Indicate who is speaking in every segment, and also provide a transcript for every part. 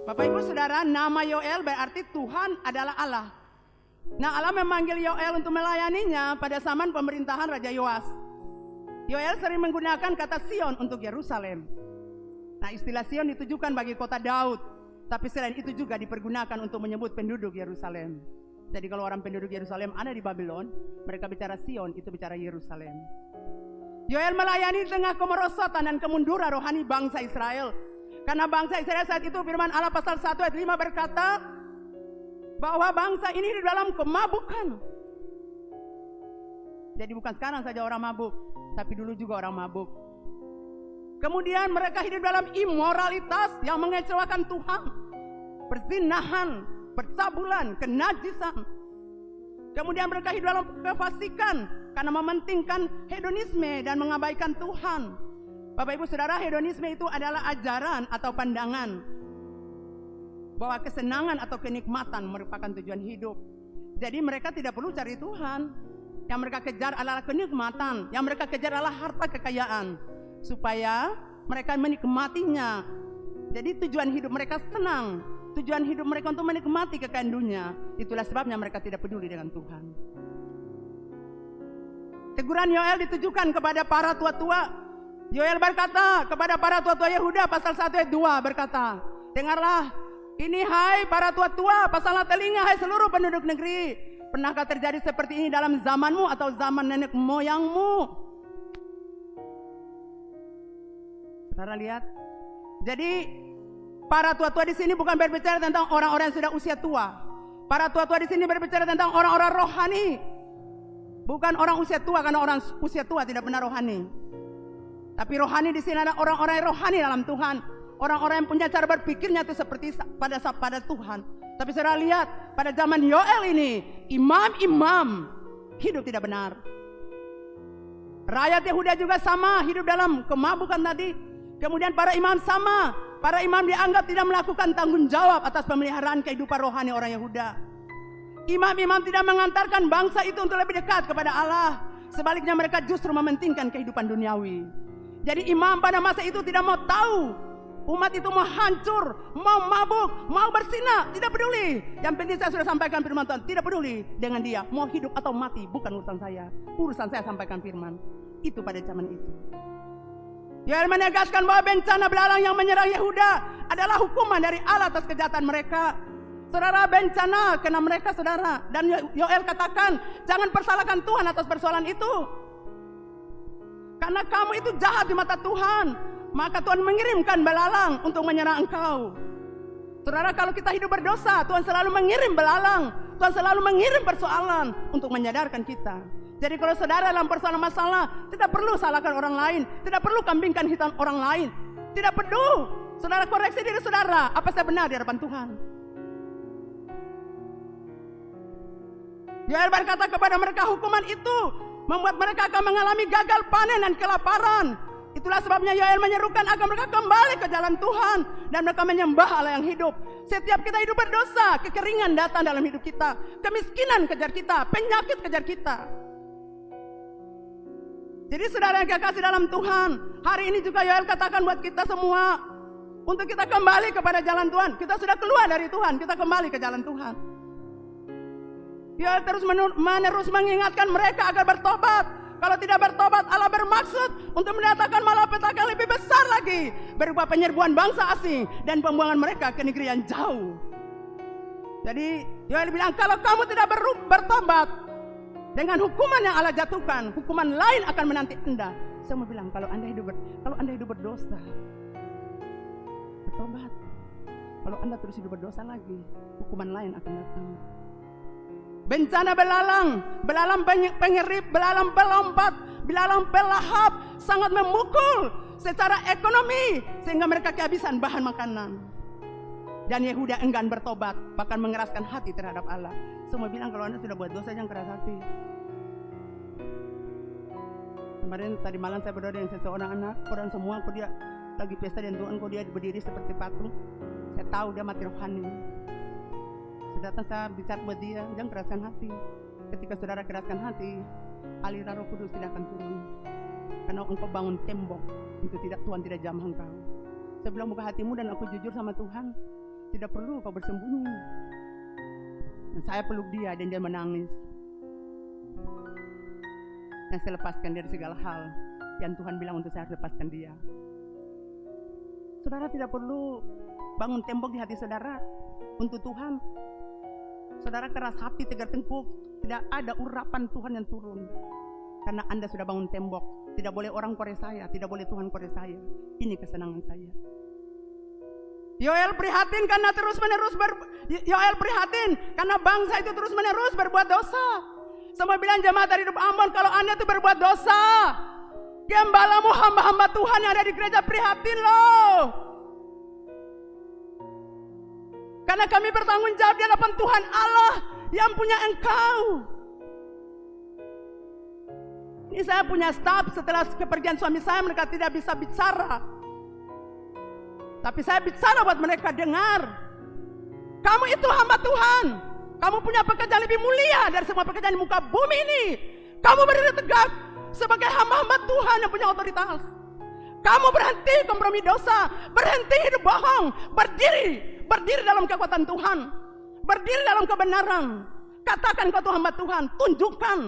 Speaker 1: Bapak Ibu Saudara, nama Yoel berarti Tuhan adalah Allah. Nah, Allah memanggil Yoel untuk melayaninya pada zaman pemerintahan Raja Yoas. Yoel sering menggunakan kata Sion untuk Yerusalem. Nah, istilah Sion ditujukan bagi kota Daud, tapi selain itu juga dipergunakan untuk menyebut penduduk Yerusalem. Jadi kalau orang penduduk Yerusalem ada di Babylon, mereka bicara Sion, itu bicara Yerusalem. Yoel melayani di tengah kemerosotan dan kemunduran rohani bangsa Israel. Karena bangsa Israel saat itu firman Allah pasal 1 ayat 5 berkata bahwa bangsa ini di dalam kemabukan. Jadi bukan sekarang saja orang mabuk, tapi dulu juga orang mabuk. Kemudian mereka hidup dalam imoralitas yang mengecewakan Tuhan. Perzinahan, percabulan, kenajisan. Kemudian mereka hidup dalam kefasikan karena mementingkan hedonisme dan mengabaikan Tuhan. Bapak Ibu Saudara, hedonisme itu adalah ajaran atau pandangan bahwa kesenangan atau kenikmatan merupakan tujuan hidup. Jadi mereka tidak perlu cari Tuhan. Yang mereka kejar adalah kenikmatan, yang mereka kejar adalah harta kekayaan, supaya mereka menikmatinya. Jadi tujuan hidup mereka senang, tujuan hidup mereka untuk menikmati kekayaan dunia. Itulah sebabnya mereka tidak peduli dengan Tuhan. Teguran Yoel ditujukan kepada para tua-tua. Yoel berkata kepada para tua-tua Yehuda pasal 1 ayat 2 berkata, dengarlah ini hai para tua-tua, pasanglah telinga hai seluruh penduduk negeri. Pernahkah terjadi seperti ini dalam zamanmu atau zaman nenek moyangmu? Saudara lihat. Jadi para tua-tua di sini bukan berbicara tentang orang-orang yang sudah usia tua. Para tua-tua di sini berbicara tentang orang-orang rohani. Bukan orang usia tua, karena orang usia tua tidak benar rohani. Tapi rohani di sini ada orang-orang yang rohani dalam Tuhan. Orang-orang yang punya cara berpikirnya itu seperti pada Tuhan. Tapi saudara lihat, pada zaman Yoel ini, imam-imam hidup tidak benar. Rakyat Yehuda juga sama, hidup dalam kemabukan tadi. Kemudian para imam sama. Para imam dianggap tidak melakukan tanggung jawab atas pemeliharaan kehidupan rohani orang Yehuda. Imam-imam tidak mengantarkan bangsa itu untuk lebih dekat kepada Allah. Sebaliknya mereka justru mementingkan kehidupan duniawi. Jadi imam pada masa itu tidak mau tahu umat itu mau hancur, mau mabuk, mau berzina, tidak peduli. Yang penting saya sudah sampaikan firman Tuhan, tidak peduli dengan dia, mau hidup atau mati, bukan urusan saya. Urusan saya sampaikan firman. Itu pada zaman itu. Yoel menegaskan bahwa bencana belalang yang menyerang Yehuda adalah hukuman dari Allah atas kejahatan mereka. Saudara, bencana kena mereka, saudara. Dan Yoel katakan, jangan persalahkan Tuhan atas persoalan itu. Karena kamu itu jahat di mata Tuhan, maka Tuhan mengirimkan belalang untuk menyerang engkau. Saudara, kalau kita hidup berdosa, Tuhan selalu mengirim belalang. Tuhan selalu mengirim persoalan untuk menyadarkan kita. Jadi kalau saudara dalam persoalan masalah, tidak perlu salahkan orang lain, tidak perlu kambingkan hitam orang lain, tidak perlu. Saudara koreksi diri saudara, apa saya benar di hadapan Tuhan. Yoel berkata kepada mereka, hukuman itu membuat mereka akan mengalami gagal panen dan kelaparan. Itulah sebabnya Yoel menyerukan agar mereka kembali ke jalan Tuhan dan mereka menyembah Allah yang hidup. Setiap kita hidup berdosa, kekeringan datang dalam hidup kita, kemiskinan kejar kita, penyakit kejar kita. Jadi saudara yang kekasih dalam Tuhan, hari ini juga Yoel katakan buat kita semua, untuk kita kembali kepada jalan Tuhan. Kita sudah keluar dari Tuhan, kita kembali ke jalan Tuhan. Yoel terus menerus mengingatkan mereka agar bertobat. Kalau tidak bertobat, Allah bermaksud untuk mendatangkan malapetaka yang lebih besar lagi, berupa penyerbuan bangsa asing dan pembuangan mereka ke negeri yang jauh. Jadi Yoel bilang, kalau kamu tidak bertobat, dengan hukuman yang Allah jatuhkan, hukuman lain akan menanti Anda. Saya mau bilang, kalau Anda hidup berdosa, bertobat. Kalau Anda terus hidup berdosa lagi, hukuman lain akan datang. Bencana belalang pengerip, belalang pelompat, belalang pelahap sangat memukul secara ekonomi sehingga mereka kehabisan bahan makanan. Dan Yehuda enggan bertobat, bahkan mengeraskan hati terhadap Allah. Semua bilang, kalau Anda sudah buat dosa jangan keras hati. Kemarin tadi malam saya berdoa dengan seseorang anak, orang semua kok dia lagi pesta dan Tuhan, kok dia berdiri seperti patung. Saya tahu dia mati rohani. Sudah saya bicara buat dia, jangan keraskan hati. Ketika saudara keraskan hati, aliran Roh Kudus tidak akan turun. Karena engkau bangun tembok untuk Tuhan tidak jamah engkau. Saya bilang buka hatimu dan aku jujur sama Tuhan. Tidak perlu kau bersembunyi. Dan saya peluk dia dan dia menangis. Dan saya lepaskan dia dari segala hal yang Tuhan bilang untuk saya harus lepaskan dia. Saudara tidak perlu bangun tembok di hati saudara untuk Tuhan. Saudara keras hati, tegar tengkuk, tidak ada urapan Tuhan yang turun. Karena Anda sudah bangun tembok. Tidak boleh orang korek saya, tidak boleh Tuhan korek saya. Ini kesenangan saya. Yoel prihatin karena Yoel prihatin karena bangsa itu terus menerus berbuat dosa. Semua bilang jemaat dari hidup Ambon, kalau Anda itu berbuat dosa, gembalamu, hamba-hamba Tuhan yang ada di gereja prihatin loh. Karena kami bertanggung jawab di hadapan Tuhan Allah yang punya engkau. Ini saya punya staf, setelah kepergian suami saya mereka tidak bisa bicara. Tapi saya bicara buat mereka dengar. Kamu itu hamba Tuhan. Kamu punya pekerjaan lebih mulia dari semua pekerjaan di muka bumi ini. Kamu berdiri tegak sebagai hamba-hamba Tuhan yang punya otoritas. Kamu berhenti kompromi dosa, berhenti hidup bohong, berdiri dalam kekuatan Tuhan, berdiri dalam kebenaran. Katakan kau tuh hamba Tuhan, tunjukkan.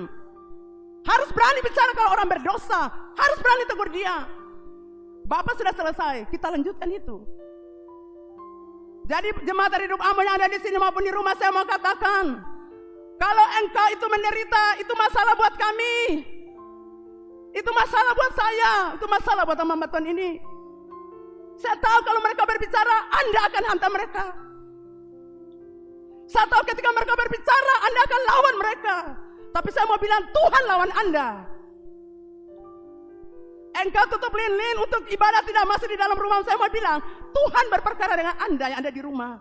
Speaker 1: Harus berani bicara kalau orang berdosa, harus berani tegur dia. Bapak sudah selesai, kita lanjutkan itu. Jadi jemaat dari hidup Ambon yang ada di sini maupun di rumah, saya mau katakan, kalau engkau itu menderita, itu masalah buat kami. Itu masalah buat saya, itu masalah buat hamba Tuhan ini. Saya tahu kalau mereka berbicara, Anda akan hantam mereka. Saya tahu ketika mereka berbicara, Anda akan lawan mereka. Tapi saya mau bilang, Tuhan lawan Anda. Engkau tutup lilin untuk ibadah tidak masuk di dalam rumah. Saya mau bilang, Tuhan berperkara dengan Anda yang ada di rumah.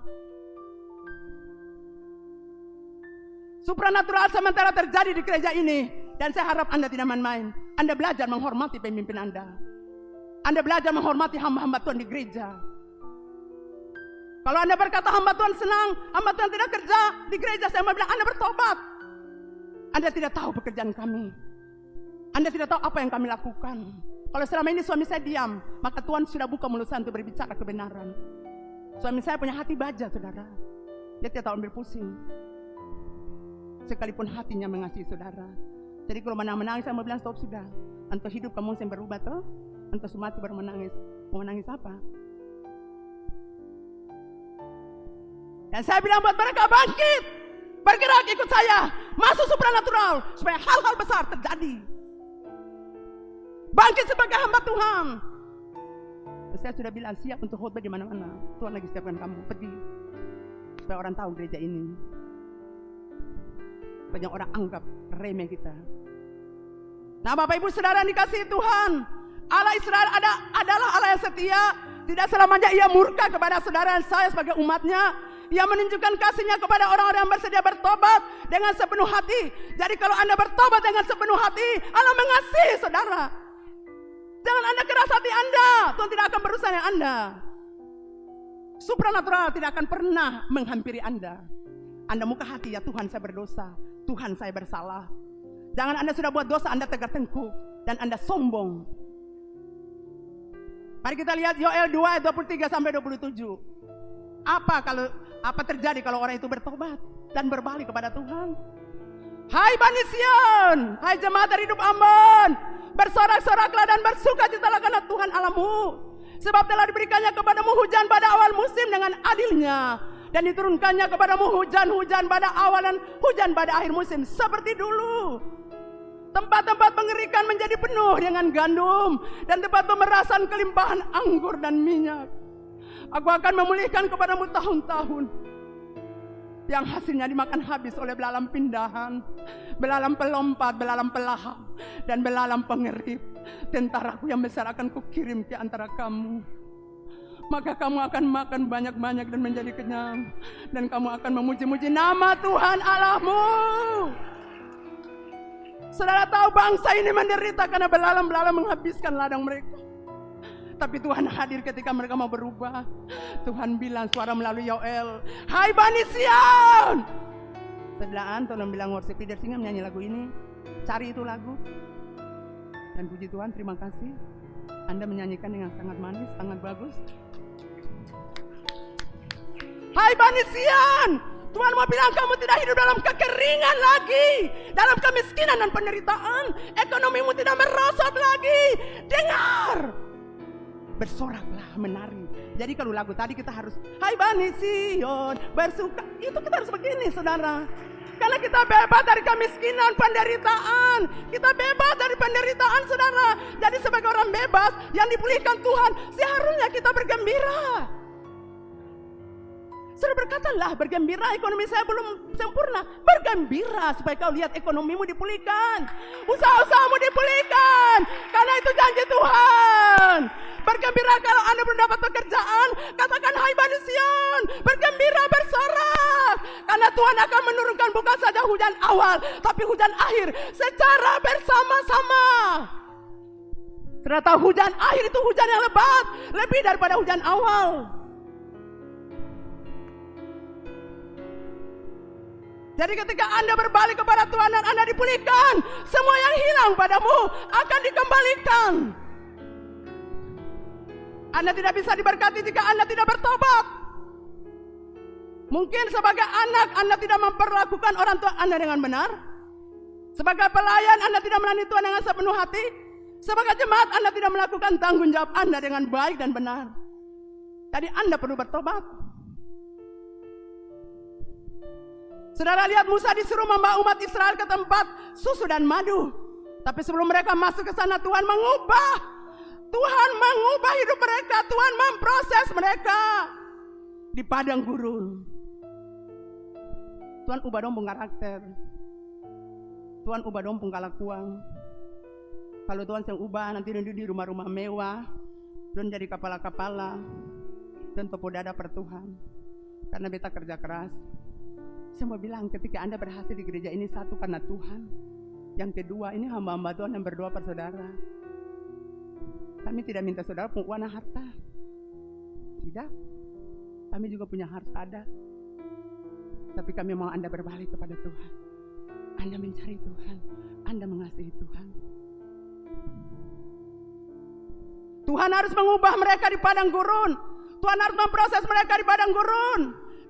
Speaker 1: Supranatural sementara terjadi di gereja ini. Dan saya harap Anda tidak main-main. Anda belajar menghormati pemimpin Anda. Anda belajar menghormati hamba-hamba Tuhan di gereja. Kalau Anda berkata hamba Tuhan senang, hamba Tuhan tidak kerja di gereja, saya mau bilang Anda bertobat. Anda tidak tahu pekerjaan kami. Anda tidak tahu apa yang kami lakukan. Kalau selama ini suami saya diam, maka Tuhan sudah buka mulut saya untuk berbicara kebenaran. Suami saya punya hati baja, saudara. Dia tidak tahu ambil pusing. Sekalipun hatinya mengasihi saudara. Jadi kalau menangis, saya mau bilang stop sudah. Entah hidup kamu yang berubah toh, entah mati baru menangis. Mau menangis apa? Dan saya bilang buat mereka bangkit, bergerak ikut saya, masuk supranatural supaya hal-hal besar terjadi. Bangkit sebagai hamba Tuhan. Saya sudah bilang siap untuk khotbah di mana-mana. Tuhan lagi siapkan kamu pergi supaya orang tahu gereja ini. Banyak orang anggap remeh kita. Nah, Bapak Ibu Saudara yang dikasihi Tuhan, Allah Israel adalah Allah yang setia. Tidak selamanya Ia murka kepada saudara dan saya sebagai umatnya. Ia menunjukkan kasih-Nya kepada orang-orang yang bersedia bertobat dengan sepenuh hati. Jadi kalau Anda bertobat dengan sepenuh hati, Allah mengasihi saudara. Jangan Anda keras hati Anda, Tuhan tidak akan berurusan dengan Anda. Supranatural tidak akan pernah menghampiri Anda. Anda muka hati, ya Tuhan saya berdosa, Tuhan saya bersalah. Jangan Anda sudah buat dosa, Anda tegar tengkuk dan Anda sombong. Mari kita lihat Yoel 2 ayat 23 sampai 27. Apa terjadi kalau orang itu bertobat dan berbalik kepada Tuhan? Hai Bani Sion, hai jemaat dari hidup Ambon, bersorak-soraklah dan bersukacitalah karena Tuhan Allahmu. Sebab telah diberikannya kepadamu hujan pada awal musim dengan adilnya. Dan diturunkannya kepadamu hujan-hujan pada awal dan hujan pada akhir musim. Seperti dulu. Tempat-tempat pengerikan menjadi penuh dengan gandum. Dan tempat pemerasan kelimpahan anggur dan minyak. Aku akan memulihkan kepadamu tahun-tahun. Yang hasilnya dimakan habis oleh belalang pindahan. Belalang pelompat, belalang pelahap. Dan belalang pengerip. Tentaraku yang besar akan kukirim ke antara kamu. Maka kamu akan makan banyak-banyak dan menjadi kenyang. Dan kamu akan memuji-muji nama Tuhan Allahmu. Saudara tahu bangsa ini menderita karena belalang-belalang menghabiskan ladang mereka. Tapi Tuhan hadir ketika mereka mau berubah. Tuhan bilang suara melalui Yoel, hai Bani Sion. Sebelahan tolong bilang worship leader singa menyanyi lagu ini. Cari itu lagu. Dan puji Tuhan, terima kasih. Anda menyanyikan dengan sangat manis, sangat bagus. Hai Bani Sion, Tuhan mau bilang kamu tidak hidup dalam kekeringan lagi, dalam kemiskinan dan penderitaan. Ekonomimu tidak merosot lagi. Dengar, bersoraklah, menari. Jadi kalau lagu tadi kita harus, hai Bani Sion, bersuka. Itu kita harus begini, saudara. Karena kita bebas dari kemiskinan, penderitaan. Kita bebas dari penderitaan, saudara. Jadi sebagai orang bebas yang dipulihkan Tuhan, seharusnya kita bergembira. Saudara berkatalah, bergembira, ekonomi saya belum sempurna. Bergembira supaya kau lihat ekonomimu dipulihkan. Usaha-usahamu dipulihkan. Karena itu janji Tuhan. Bergembira kalau Anda belum dapat pekerjaan. Katakan, hai Bani Sion, bergembira, bersorak. Karena Tuhan akan menurunkan bukan saja hujan awal, tapi hujan akhir secara bersama-sama. Ternyata hujan akhir itu hujan yang lebat, lebih daripada hujan awal. Jadi ketika Anda berbalik kepada Tuhan dan Anda dipulihkan, semua yang hilang padamu akan dikembalikan. Anda tidak bisa diberkati jika Anda tidak bertobat. Mungkin sebagai anak Anda tidak memperlakukan orang tua Anda dengan benar. Sebagai pelayan Anda tidak melayani Tuhan dengan sepenuh hati. Sebagai jemaat Anda tidak melakukan tanggung jawab Anda dengan baik dan benar. Jadi Anda perlu bertobat. Saudara lihat, Musa disuruh membawa umat Israel ke tempat susu dan madu. Tapi sebelum mereka masuk ke sana, Tuhan mengubah hidup mereka. Tuhan memproses mereka di padang gurun. Tuhan ubah dong karakter. Tuhan ubah dong kelakuan. Kalau Tuhan yang ubah, nanti di rumah-rumah mewah, dan jadi kepala-kepala, dan tepuk dada per Tuhan. Karena beta kerja keras. Saya mau bilang, ketika Anda berhasil di gereja ini, satu karena Tuhan. Yang kedua, ini hamba-hamba Tuhan yang berdoa per saudara. Kami tidak minta saudara penguangan harta. Tidak. Kami juga punya harta ada. Tapi kami mau Anda berbalik kepada Tuhan. Anda mencari Tuhan. Anda mengasihi Tuhan. Tuhan harus mengubah mereka di padang gurun. Tuhan harus memproses mereka di padang gurun.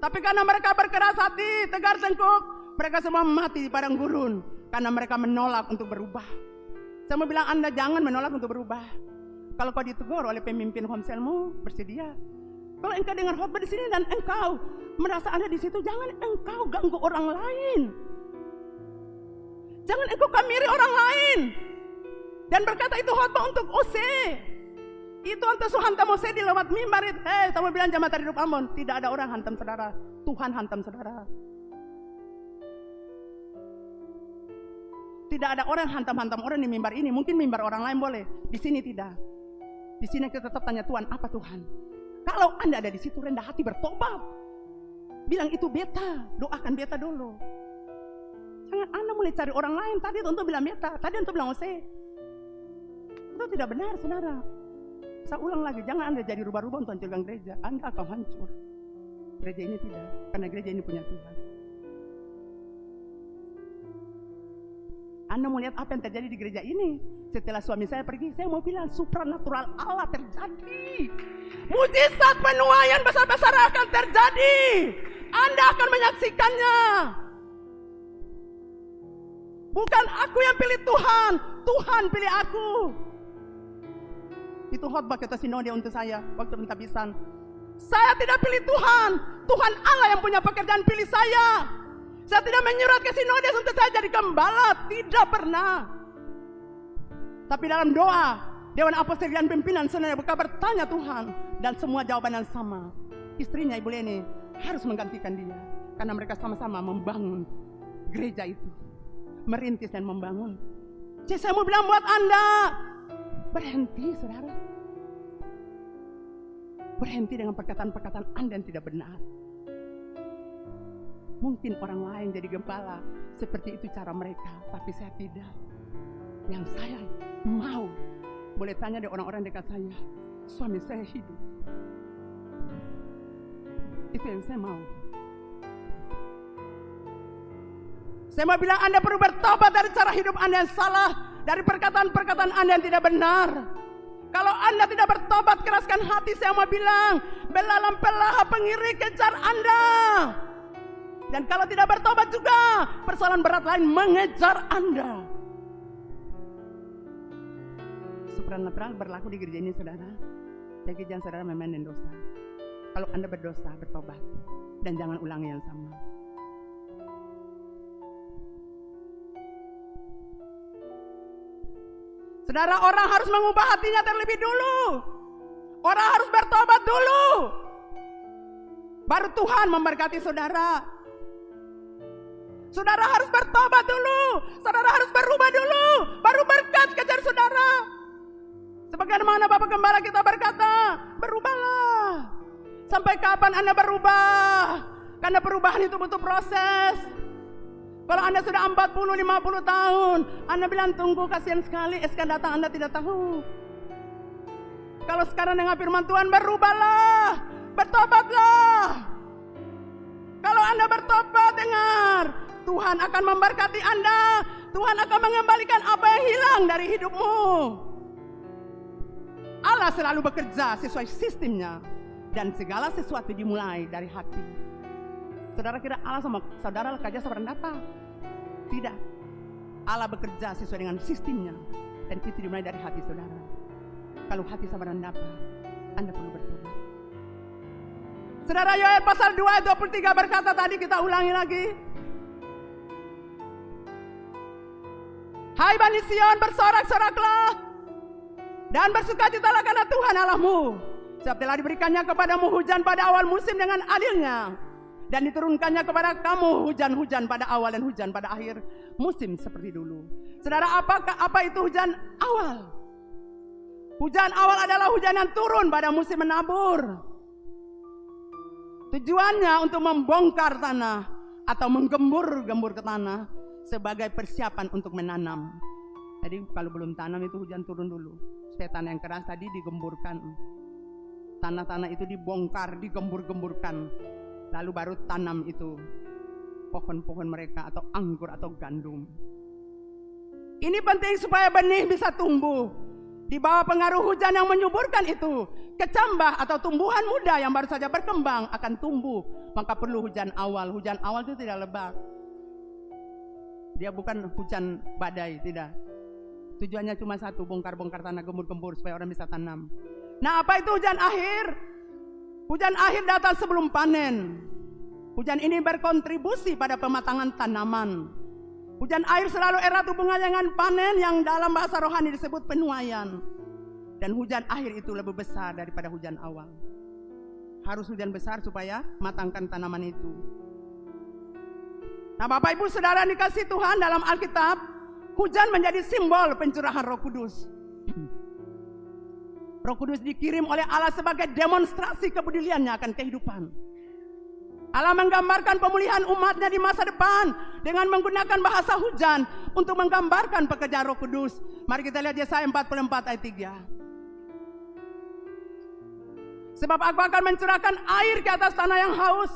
Speaker 1: Tapi karena mereka berkeras hati, tegar tengkuk, mereka semua mati di padang gurun. Karena mereka menolak untuk berubah. Saya mau bilang, Anda jangan menolak untuk berubah. Kalau kau ditegur oleh pemimpin Homselmu, bersedia. Kalau engkau dengar khotbah di sini dan engkau merasa ada di situ, jangan engkau ganggu orang lain. Jangan engkau kamiri orang lain. Dan berkata itu khotbah untuk Ose. Itu untuk hantam Ose di lewat mimbar itu. Kamu bilang jamaah hidup Amon, tidak ada orang hantam saudara. Tuhan hantam saudara. Tidak ada orang hantam-hantam orang di mimbar ini. Mungkin mimbar orang lain boleh, di sini tidak. Di sini kita tetap tanya Tuhan, apa Tuhan? Kalau Anda ada di situ rendah hati bertobat. Bilang itu beta, doakan beta dulu. Jangan Anda mulai cari orang lain. Tadi untuk bilang beta, tadi untuk bilang Ose. Itu tidak benar, saudara. Saya ulang lagi, jangan Anda jadi rubah-rubah untuk hancurkan gereja. Anda akan hancur. Gereja ini tidak, karena gereja ini punya Tuhan. Anda mau lihat apa yang terjadi di gereja ini? Setelah suami saya pergi, saya mau bilang supranatural Allah terjadi. Mujizat penuaian besar-besar akan terjadi. Anda akan menyaksikannya. Bukan aku yang pilih Tuhan, Tuhan pilih aku. Itu khotbah kata sinode untuk saya waktu pentabisan. Saya tidak pilih Tuhan, Tuhan Allah yang punya pekerjaan pilih saya. Saya tidak menyurat ke sinode untuk saya jadi gembala, tidak pernah. Tapi dalam doa Dewan Apostol dan pimpinan sinode buka bertanya Tuhan, dan semua jawaban yang sama. Istrinya Ibu Leni harus menggantikan dia, karena mereka sama-sama membangun gereja itu, merintis dan membangun. Jadi saya mau bilang buat Anda, berhenti saudara. Berhenti dengan perkataan-perkataan Anda yang tidak benar. Mungkin orang lain jadi gembala, seperti itu cara mereka, tapi saya tidak. Yang saya mau, boleh tanya deh orang-orang dekat saya, suami saya hidup. Itu yang saya mau. Saya mau bilang Anda perlu bertobat dari cara hidup Anda yang salah, dari perkataan-perkataan Anda yang tidak benar. Kalau Anda tidak bertobat, keraskan hati, saya mau bilang, belalang pelaha pengiri kejar Anda. Dan kalau tidak bertobat juga, persoalan berat lain mengejar Anda. Supranatural berlaku di gereja ini, saudara. Jadi jangan saudara memainin dosa. Kalau Anda berdosa, bertobat. Dan jangan ulangi yang sama. Saudara, orang harus mengubah hatinya terlebih dulu. Orang harus bertobat dulu. Baru Tuhan memberkati saudara. Saudara harus bertobat dulu. Saudara harus berubah dulu. Baru berkat kejar saudara. Sebagaimana Bapak Gembala kita berkata, berubahlah. Sampai kapan Anda berubah? Karena perubahan itu butuh proses. Kalau Anda sudah 40-50 tahun, Anda bilang tunggu, kasihan sekali, SK datang Anda tidak tahu. Kalau sekarang dengan firman Tuhan, berubahlah, bertobatlah. Kalau Anda bertobat, dengar, Tuhan akan memberkati Anda. Tuhan akan mengembalikan apa yang hilang dari hidupmu. Allah selalu bekerja sesuai sistemnya. Dan segala sesuatu dimulai dari hati. Saudara kira Allah sama saudara kerja seperti apa? Tidak. Allah bekerja sesuai dengan sistemnya. Dan itu dimulai dari hati saudara. Kalau hati saudara apa, Anda perlu bertobat. Saudara, Yoel pasal 2 ayat 23 berkata tadi, kita ulangi lagi. Hai Bani Sion, bersorak-soraklah dan bersukacitalah karena Tuhan Allahmu. Sebab telah diberikannya kepadamu hujan pada awal musim dengan adilnya, dan diturunkannya kepada kamu hujan-hujan pada awal dan hujan pada akhir musim seperti dulu. Saudara, apa itu hujan awal? Hujan awal adalah hujan yang turun pada musim menabur. Tujuannya untuk membongkar tanah atau menggembur-gembur ke tanah sebagai persiapan untuk menanam. Jadi kalau belum tanam itu hujan turun dulu. Supaya tanah yang keras tadi digemburkan. Tanah-tanah itu dibongkar, digembur-gemburkan. Lalu baru tanam itu pohon-pohon mereka atau anggur atau gandum. Ini penting supaya benih bisa tumbuh. Di bawah pengaruh hujan yang menyuburkan itu, kecambah atau tumbuhan muda yang baru saja berkembang akan tumbuh. Maka perlu hujan awal. Hujan awal itu tidak lebat. Dia bukan hujan badai, tidak. Tujuannya cuma satu, bongkar-bongkar tanah, gembur-gembur supaya orang bisa tanam. Nah, apa itu hujan akhir? Hujan akhir datang sebelum panen. Hujan ini berkontribusi pada pematangan tanaman. Hujan akhir selalu erat hubungannya dengan panen yang dalam bahasa rohani disebut penuaian. Dan hujan akhir itu lebih besar daripada hujan awal. Harus hujan besar supaya matangkan tanaman itu. Nah, Bapak Ibu Saudara dikasih Tuhan, dalam Alkitab, hujan menjadi simbol pencurahan Roh Kudus. Roh Kudus dikirim oleh Allah sebagai demonstrasi kepeduliannya akan kehidupan. Allah menggambarkan pemulihan umatnya di masa depan dengan menggunakan bahasa hujan untuk menggambarkan pekerjaan Roh Kudus. Mari kita lihat Yesaya 44 ayat 3. Sebab aku akan mencurahkan air ke atas tanah yang haus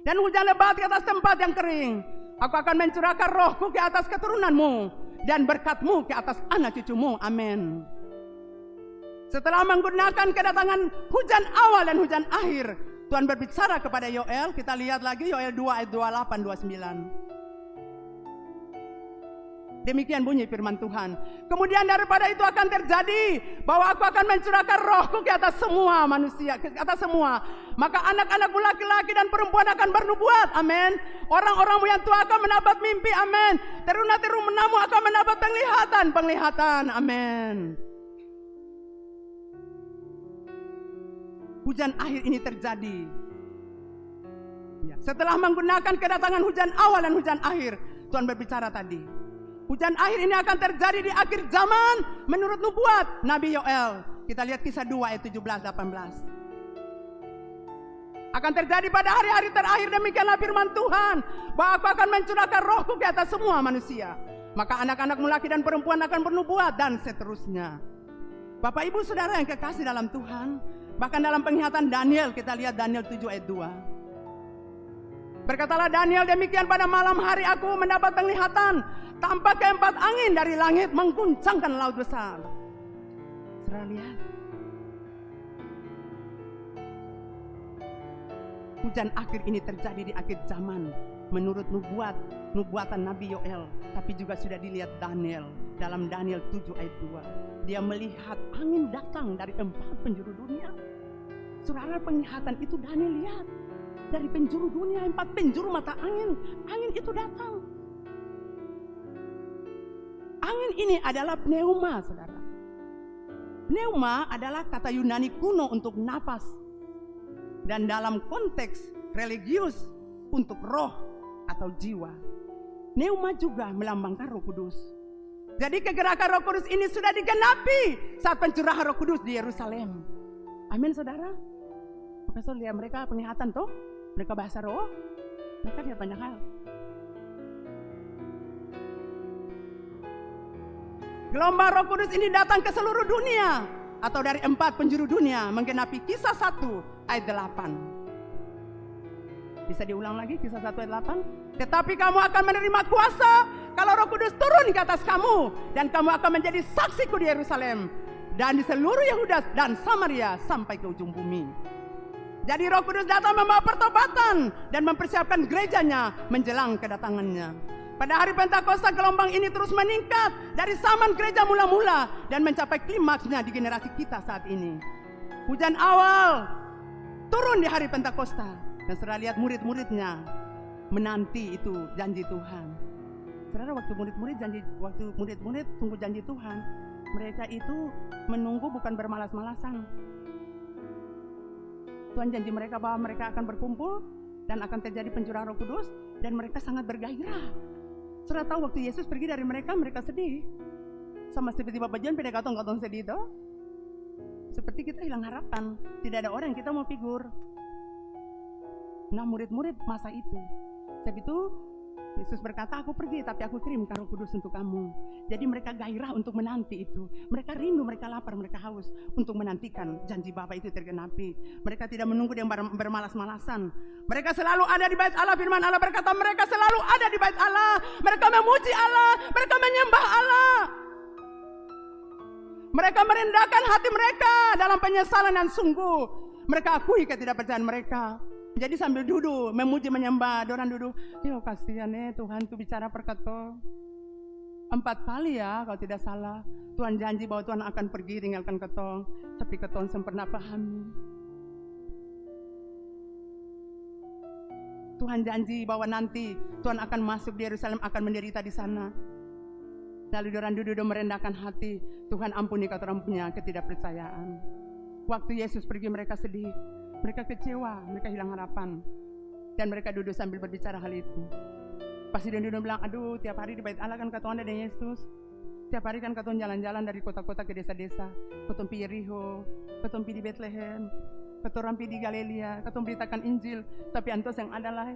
Speaker 1: dan hujan lebat ke atas tempat yang kering. Aku akan mencurahkan rohku ke atas keturunanmu dan berkatmu ke atas anak cucumu. Amin. Setelah menggunakan kedatangan hujan awal dan hujan akhir, Tuhan berbicara kepada Yoel. Kita lihat lagi Yoel 2 ayat 28-29. Demikian bunyi firman Tuhan. Kemudian daripada itu akan terjadi bahwa aku akan mencurahkan rohku ke atas semua manusia, ke atas semua. Maka anak-anakmu laki-laki dan perempuan akan bernubuat. Amin. Orang-orangmu yang tua akan mendapat mimpi. Amin. Teruna-terunamu akan mendapat penglihatan. Amin. Hujan akhir ini terjadi. Setelah menggunakan kedatangan hujan awal dan hujan akhir, Tuhan berbicara tadi. Hujan akhir ini akan terjadi di akhir zaman menurut nubuat Nabi Yoel. Kita lihat kisah 2 ayat 17-18. Akan terjadi pada hari-hari terakhir, demikianlah firman Tuhan, bahwa aku akan mencurahkan rohku ke atas semua manusia. Maka anak-anakmu laki dan perempuan akan bernubuat dan seterusnya. Bapak Ibu Saudara yang kekasih dalam Tuhan, bahkan dalam penglihatan Daniel, kita lihat Daniel 7 ayat 2. Berkatalah Daniel, demikian pada malam hari aku mendapat penglihatan, tampak keempat angin dari langit mengguncangkan laut besar. Saudara lihat, hujan akhir ini terjadi di akhir zaman menurut nubuatan Nabi Yoel, tapi juga sudah dilihat Daniel dalam Daniel 7 ayat 2. Dia melihat angin datang dari 4 penjuru dunia. Saudara, penglihatan itu Daniel lihat dari penjuru dunia, 4 penjuru mata angin itu datang. Angin ini adalah pneuma, saudara. Pneuma adalah kata Yunani kuno untuk napas, dan dalam konteks religius untuk roh atau jiwa. Pneuma juga melambangkan Roh Kudus. Jadi kegerakan Roh Kudus ini sudah digenapi saat pencurahan Roh Kudus di Yerusalem. Amin, saudara. Maka lihat mereka penglihatan tuh, mereka bahasa roh, mereka lihat banyak hal. Gelombang Roh Kudus ini datang ke seluruh dunia atau dari 4 penjuru dunia, menggenapi Kisah 1 ayat 8. Bisa diulang lagi Kisah 1 ayat 8. Tetapi kamu akan menerima kuasa kalau Roh Kudus turun ke atas kamu, dan kamu akan menjadi saksiku di Yerusalem dan di seluruh Yehuda dan Samaria sampai ke ujung bumi. Jadi Roh Kudus datang membawa pertobatan dan mempersiapkan gerejanya menjelang kedatangannya. Pada hari Pentakosta gelombang ini terus meningkat dari zaman gereja mula-mula dan mencapai klimaksnya di generasi kita saat ini. Hujan awal turun di hari Pentakosta, dan saudara lihat murid-muridnya menanti itu janji Tuhan. Saudara, waktu murid-murid tunggu janji Tuhan, mereka itu menunggu bukan bermalas-malasan. Tuhan janji mereka bahwa mereka akan berkumpul dan akan terjadi pencurahan Roh Kudus, dan mereka sangat bergairah. Saudara tahu waktu Yesus pergi dari mereka sedih. Sama seperti Bapak John pada katong sedih itu. Seperti kita hilang harapan, tidak ada orang yang kita mau figur. Nah, murid-murid masa itu. Sebab itu Yesus berkata, aku pergi tapi aku kirimkan Roh Kudus untuk kamu. Jadi mereka gairah untuk menanti itu. Mereka rindu, mereka lapar, mereka haus untuk menantikan janji Bapa itu tergenapi. Mereka tidak menunggu yang bermalas-malasan. Mereka selalu ada di bait Allah. Firman Allah berkata, mereka selalu ada di bait Allah. Mereka memuji Allah, mereka menyembah Allah. Mereka merendahkan hati mereka dalam penyesalan dan sungguh. Mereka akui ketidakpercayaan mereka. Jadi sambil duduk, memuji, menyembah, dorang duduk. Yo, kasihan Tuhan tuh bicara perkato 4 kali ya, kalau tidak salah. Tuhan janji bahwa Tuhan akan pergi tinggalkan ketong, tapi ketong sempurna pahami. Tuhan janji bahwa nanti Tuhan akan masuk di Yerusalem, akan menderita di sana. Lalu dorang duduk merendahkan hati. Tuhan ampuni orang punya ketidakpercayaan. Waktu Yesus pergi mereka sedih. Mereka kecewa, mereka hilang harapan. Dan mereka duduk sambil berbicara hal itu. Pasti dia duduk bilang, aduh tiap hari di bait Allah kan ketong ada Yesus. Tiap hari kan ketong jalan-jalan dari kota-kota ke desa-desa. Ketong pi Yeriho, ketong pi di Bethlehem, ketong pi di Galilea, ketong beritakan Injil. Tapi antos yang ada lah.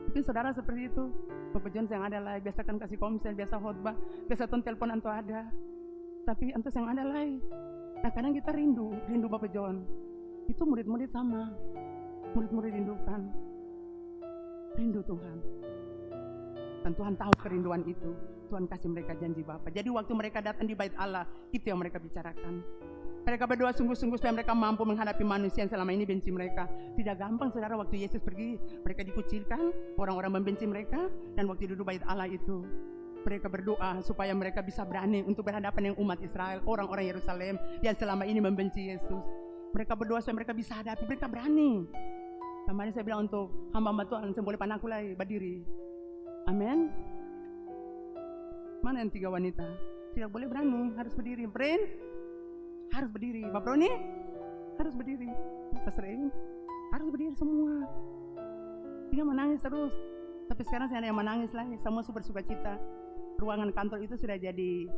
Speaker 1: Mungkin saudara seperti itu. Bapak John yang ada lah, biasa kan kasih komsel, biasa khotbah, biasa ton telepon anto ada. Tapi antos yang ada lah. Nah kadang kita rindu Bapak John. Itu murid-murid sama. Murid-murid rindukan. Rindu Tuhan. Dan Tuhan tahu kerinduan itu. Tuhan kasih mereka janji Bapa. Jadi waktu mereka datang di bait Allah, itu yang mereka bicarakan. Mereka berdoa sungguh-sungguh supaya mereka mampu menghadapi manusia yang selama ini benci mereka. Tidak gampang saudara, waktu Yesus pergi, mereka dikucilkan, orang-orang membenci mereka. Dan waktu duduk bait Allah itu, mereka berdoa supaya mereka bisa berani untuk berhadapan dengan umat Israel, orang-orang Yerusalem yang selama ini membenci Yesus. Mereka berdoa supaya mereka bisa hadapi, mereka berani. Kemarin saya bilang untuk hamba Tuhan, saya boleh panaku lagi, berdiri. Amin. Mana yang 3 wanita? Tidak boleh berani, harus berdiri. Prin, harus berdiri. Bapak Roni, harus berdiri. Pastor Eng, harus berdiri semua. Tidak menangis terus. Tapi sekarang saya ada yang menangis lagi. Semua bersuka cita. Ruangan kantor itu sudah jadi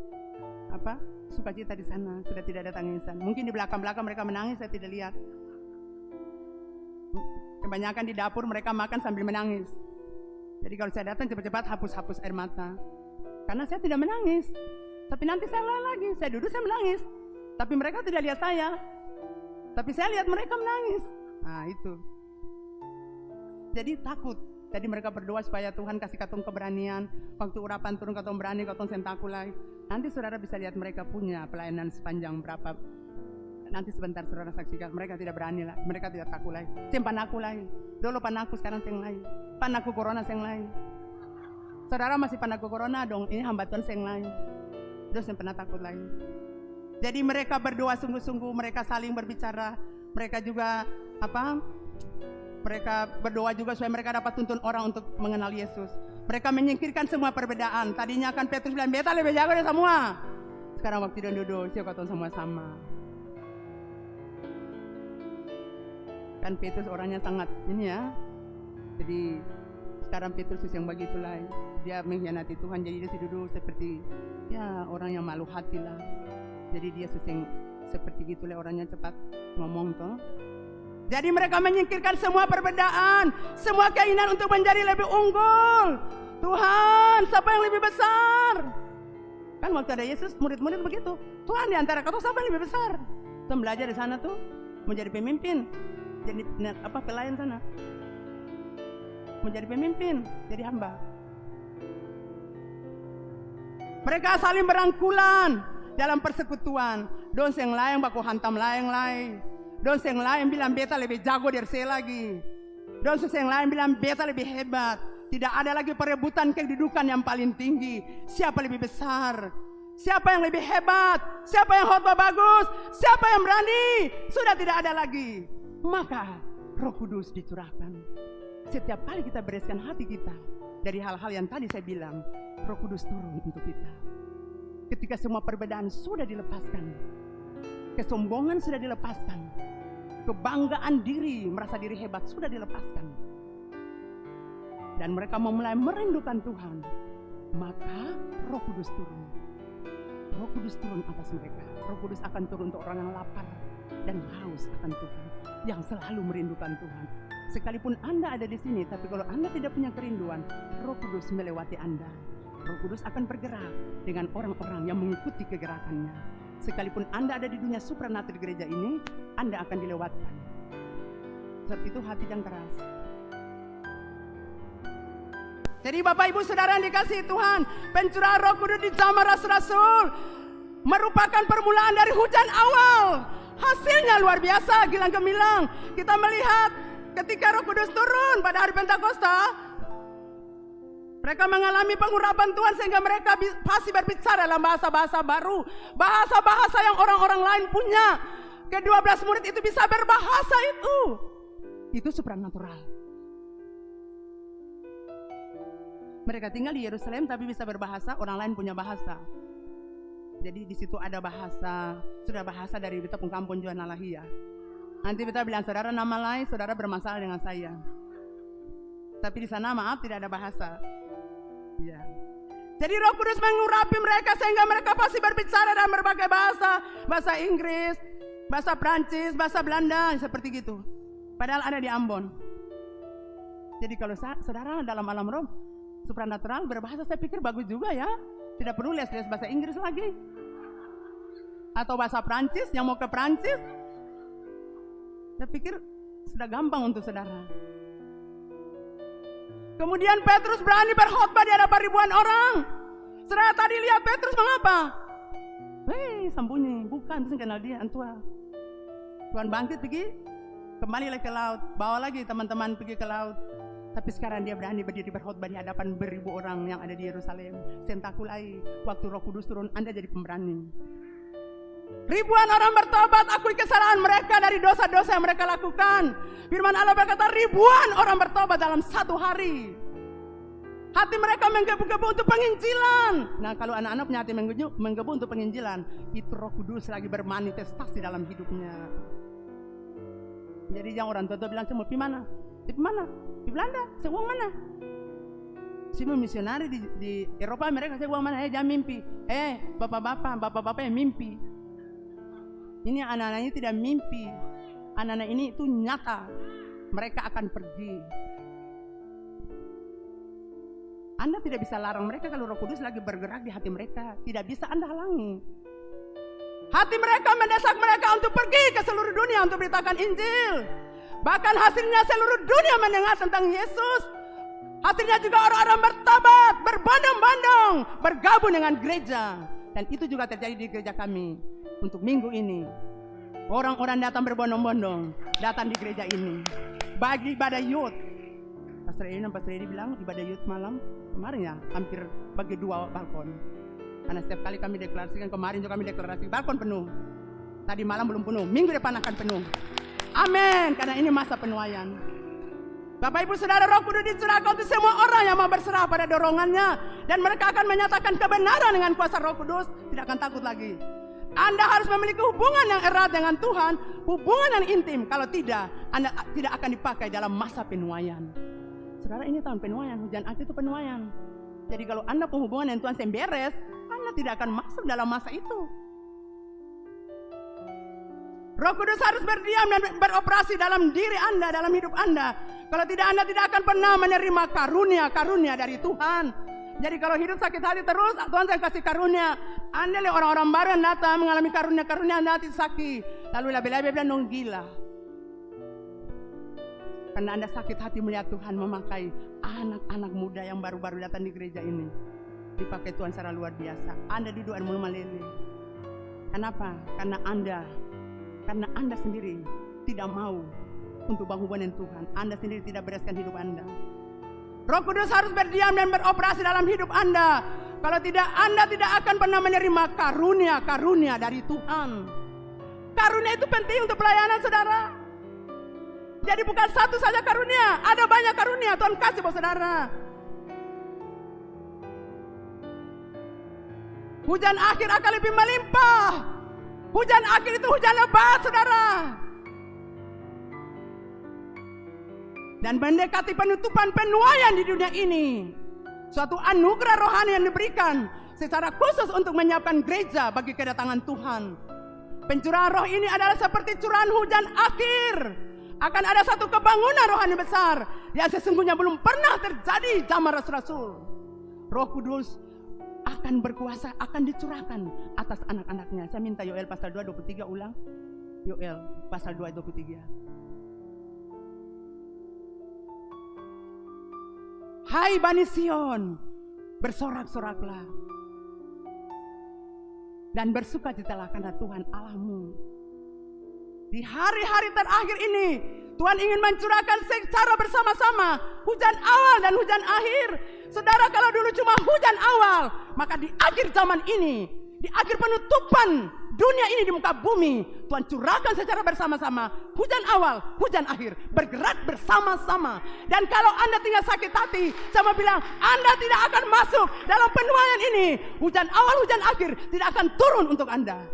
Speaker 1: sukacita di sana, sudah tidak ada tangisan. Mungkin di belakang-belakang mereka menangis, saya tidak lihat. Kebanyakan di dapur mereka makan sambil menangis. Jadi kalau saya datang cepat-cepat hapus air mata. Karena saya tidak menangis. Tapi nanti saya lagi, saya duduk saya menangis. Tapi mereka tidak lihat saya. Tapi saya lihat mereka menangis. Nah itu. Jadi takut Jadi mereka berdoa supaya Tuhan kasih katong keberanian. Waktu urapan turun katong berani, katong sentakulai. Nanti saudara bisa lihat mereka punya pelayanan sepanjang berapa. Nanti sebentar saudara saksikan. Mereka tidak berani lah, mereka tidak takulai. Sing panakulai. Dulu panaku, sekarang sing lain. Panaku corona sing lain. Saudara masih panaku corona dong, ini hambatan sing lain. Terus yang pernah takut lain. Jadi mereka berdoa sungguh-sungguh, mereka saling berbicara. Mereka juga mereka berdoa juga supaya mereka dapat tuntun orang untuk mengenal Yesus. Mereka menyingkirkan semua perbedaan. Tadinya kan Petrus bilang, beta lebih jago dari semua. Sekarang waktu dia duduk, siapa kata semua sama. Kan Petrus orangnya sangat ini ya. Jadi sekarang Petrus yang begitulah. Dia mengkhianati Tuhan, jadi dia duduk seperti ya orang yang malu hati lah. Jadi dia susah seperti gitulah, orangnya cepat ngomong toh. Jadi mereka menyingkirkan semua perbedaan, semua keinginan untuk menjadi lebih unggul. Tuhan, siapa yang lebih besar? Kan waktu ada Yesus, murid-murid begitu. Tuhan, di antara kau siapa yang lebih besar? Tuh belajar di sana tuh, menjadi pemimpin, jadi pelayan sana. Menjadi pemimpin, jadi hamba. Mereka saling berangkulan dalam persekutuan. Don seng lain baku hantam lain. Don seng lain bilang beta lebih jago dari saya lagi. Don seng lain bilang beta lebih hebat. Tidak ada lagi perebutan kedudukan yang paling tinggi. Siapa lebih besar? Siapa yang lebih hebat? Siapa yang khotbah bagus? Siapa yang berani? Sudah tidak ada lagi. Maka Roh Kudus dicurahkan. Setiap kali kita bereskan hati kita dari hal-hal yang tadi saya bilang, Roh Kudus turun untuk kita. Ketika semua perbedaan sudah dilepaskan, kesombongan sudah dilepaskan, kebanggaan diri, merasa diri hebat sudah dilepaskan, dan mereka memulai merindukan Tuhan, maka Roh Kudus turun. Roh Kudus turun atas mereka. Roh Kudus akan turun untuk orang yang lapar dan haus akan Tuhan, yang selalu merindukan Tuhan. Sekalipun Anda ada di sini, tapi kalau Anda tidak punya kerinduan, Roh Kudus melewati Anda. Roh Kudus akan bergerak dengan orang-orang yang mengikuti kegerakannya. Sekalipun Anda ada di dunia supranatural gereja ini, Anda akan dilewatkan. Sebab itu hati yang keras. Jadi Bapak Ibu Saudara yang dikasihi Tuhan, pencurahan Roh Kudus di zaman rasul-rasul merupakan permulaan dari hujan awal. Hasilnya luar biasa, gilang gemilang. Kita melihat ketika Roh Kudus turun pada hari Pentakosta, mereka mengalami pengurapan Tuhan sehingga mereka pasti berbicara dalam bahasa-bahasa baru, bahasa-bahasa yang orang-orang lain punya. Ke-12 murid itu bisa berbahasa itu supranatural. Mereka tinggal di Yerusalem tapi bisa berbahasa, orang lain punya bahasa. Jadi di situ ada bahasa, sudah bahasa dari beta pengkampung Juan Alahia. Nanti beta bilang, saudara nama lain, saudara bermasalah dengan saya. Tapi di sana maaf tidak ada bahasa. Ya. Jadi Roh Kudus mengurapi mereka sehingga mereka pasti berbicara dalam berbagai bahasa, bahasa Inggris, bahasa Prancis, bahasa Belanda, seperti gitu. Padahal ada di Ambon. Jadi kalau saudara dalam alam roh supranatural berbahasa, saya pikir bagus juga ya. Tidak perlu les bahasa Inggris lagi. Atau bahasa Prancis, yang mau ke Prancis. Saya pikir sudah gampang untuk saudara. Kemudian Petrus berani berkhotbah di hadapan ribuan orang. Saudara tadi lihat Petrus mengapa? Sembunyi, bukan, bisa kenal dia, antua. Tuhan bangkit pergi, kembali lagi ke laut, bawa lagi teman-teman pergi ke laut. Tapi sekarang dia berani berdiri berkhotbah di hadapan beribu orang yang ada di Yerusalem. Sentakulai, waktu Roh Kudus turun, Anda jadi pemberani. Ribuan orang bertobat, akui kesalahan mereka dari dosa-dosa yang mereka lakukan. Firman Allah berkata ribuan orang bertobat dalam satu hari. Hati mereka menggebu-gebu untuk penginjilan. Nah kalau anak-anak punya hati menggebu untuk penginjilan, itu Roh Kudus lagi bermanifestasi dalam hidupnya. Jadi yang orang tua bilang, saya mau pergi mana? Di mana? Di Belanda. Saya uang mana? Saya misionari di Eropa, mereka saya uang mana? Jangan mimpi. Bapak-bapak yang mimpi. Ini anak-anaknya tidak mimpi. Anak-anak ini itu nyata. Mereka akan pergi. Anda tidak bisa larang mereka kalau Roh Kudus lagi bergerak di hati mereka. Tidak bisa Anda halangi. Hati mereka mendesak mereka untuk pergi ke seluruh dunia untuk beritakan Injil. Bahkan hasilnya seluruh dunia mendengar tentang Yesus. Hasilnya juga orang-orang bertobat, berbondong-bondong, bergabung dengan gereja. Dan itu juga terjadi di gereja kami untuk minggu ini. Orang-orang datang berbondong-bondong, datang di gereja ini. Bagi ibadah youth. Pastor Edi bilang ibadah youth malam kemarin ya, hampir bagi 2 balkon. Karena setiap kali kami deklarasikan, kemarin juga kami deklarasi balkon penuh. Tadi malam belum penuh, minggu depan akan penuh. Amin, karena ini masa penuaian. Bapak Ibu Saudara, Roh Kudus dicurahkan untuk semua orang yang mau berserah pada dorongannya. Dan mereka akan menyatakan kebenaran dengan kuasa Roh Kudus, tidak akan takut lagi. Anda harus memiliki hubungan yang erat dengan Tuhan, hubungan yang intim. Kalau tidak, Anda tidak akan dipakai dalam masa penuaian. Saudara, ini tahun penuaian, hujan akhir itu penuaian. Jadi kalau Anda punya hubungan dengan Tuhan yang beres, Anda tidak akan masuk dalam masa itu. Roh Kudus harus berdiam dan beroperasi dalam diri Anda, dalam hidup Anda. Kalau tidak, Anda tidak akan pernah menerima karunia-karunia dari Tuhan. Jadi kalau hidup sakit hati terus, Tuhan saya kasih karunia. Anda lihat orang-orang baru yang datang mengalami karunia-karunia, Anda hati sakit. Lalu lebih-lebih bilang dong gila. Karena Anda sakit hati melihat Tuhan memakai anak-anak muda yang baru-baru datang di gereja ini. Dipakai Tuhan secara luar biasa. Anda duduk dan meleleh. Kenapa? Karena Anda sendiri tidak mau untuk bangun dengan Tuhan. Anda sendiri tidak bereskan hidup Anda. Roh Kudus harus berdiam dan beroperasi dalam hidup Anda. Kalau tidak, Anda tidak akan pernah menerima karunia-karunia dari Tuhan. Karunia itu penting untuk pelayanan saudara. Jadi bukan satu saja karunia, ada banyak karunia Tuhan kasih buat saudara. Hujan akhir akan lebih melimpah. Hujan akhir itu hujan lebat saudara. Dan mendekati penutupan penuaian di dunia ini. Suatu anugerah rohani yang diberikan secara khusus untuk menyiapkan gereja bagi kedatangan Tuhan. Pencurahan roh ini adalah seperti curahan hujan akhir. Akan ada satu kebangunan rohani besar yang sesungguhnya belum pernah terjadi zaman rasul-rasul. Roh Kudus akan berkuasa, akan dicurahkan atas anak-anaknya. Saya minta Yoel pasal 2:23 ulang. Yoel pasal 2:23. Hai Bani Sion, bersorak-soraklah dan bersukacitalah karena Tuhan Allahmu. Di hari-hari terakhir ini Tuhan ingin mencurahkan secara bersama-sama hujan awal dan hujan akhir. Saudara, kalau dulu cuma hujan awal, maka di akhir zaman ini, di akhir penutupan dunia ini di muka bumi, Tuhan curahkan secara bersama-sama hujan awal, hujan akhir, bergerak bersama-sama. Dan kalau Anda tinggal sakit hati, saya mau bilang Anda tidak akan masuk dalam penuaian ini. Hujan awal, hujan akhir tidak akan turun untuk Anda.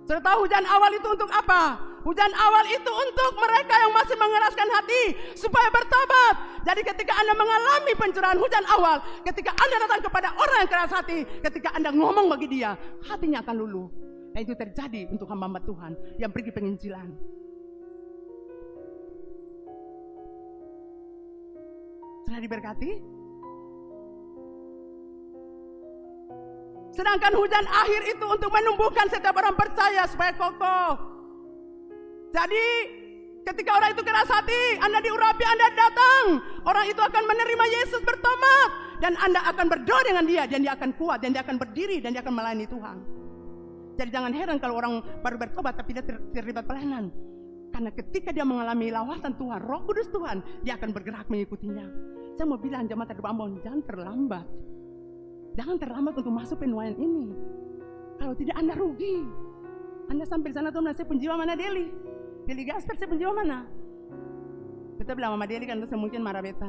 Speaker 1: Sudah tahu hujan awal itu untuk apa? Hujan awal itu untuk mereka yang masih mengeraskan hati supaya bertobat. Jadi ketika Anda mengalami pencurahan hujan awal, ketika Anda datang kepada orang yang keras hati, ketika Anda ngomong bagi dia, hatinya akan luluh. Dan itu terjadi untuk hamba-hamba Tuhan yang pergi penginjilan. Sudah diberkati? Sedangkan hujan akhir itu untuk menumbuhkan setiap orang percaya supaya kokoh. Jadi ketika orang itu keras hati, Anda diurapi, Anda datang, orang itu akan menerima Yesus bertobat. Dan Anda akan berdoa dengan dia, dan dia akan kuat, dan dia akan berdiri, dan dia akan melayani Tuhan. Jadi jangan heran kalau orang baru bertobat tapi dia terlibat pelayanan. Karena ketika dia mengalami lawatan Tuhan, Roh Kudus Tuhan, dia akan bergerak mengikutinya. Saya mau bilang jemaat Terbambon, jangan terlambat. Jangan terlambat untuk masuk penuaian ini. Kalau tidak Anda rugi. Anda sampai di sana Tuhan, saya penjiwa mana Deli? Deli Gasper, saya penjiwa mana? Kita bilang sama Deli kan, terus mungkin marah beta.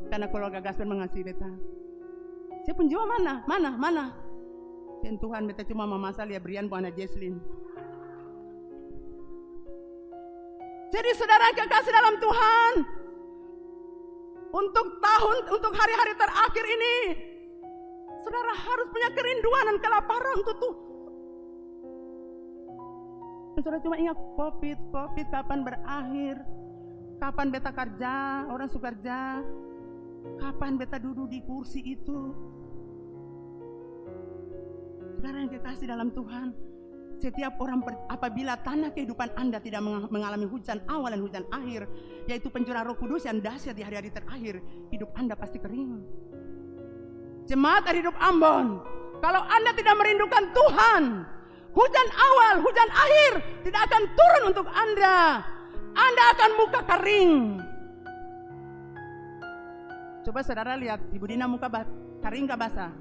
Speaker 1: Karena keluarga Gasper mengasihi beta. Saya penjiwa mana? Mana? Dan Tuhan, beta cuma mama Salia Brian bu anak Jesslyn. Jadi saudara kekasih dalam Tuhan, untuk hari-hari terakhir ini, saudara harus punya kerinduan dan kelaparan untuk Tuhan. Saudara cuma ingat COVID kapan berakhir? Kapan beta kerja, orang suka kerja? Kapan beta duduk di kursi itu? Saudara yang kekasih dalam Tuhan, setiap orang apabila tanah kehidupan Anda tidak mengalami hujan awal dan hujan akhir, yaitu pencurahan Roh Kudus yang dahsyat di hari-hari terakhir, hidup Anda pasti kering. Jemaat dari hidup Ambon, kalau Anda tidak merindukan Tuhan, hujan awal, hujan akhir tidak akan turun untuk Anda. Anda akan muka kering. Coba saudara lihat, Ibu Dina muka kering gak basah?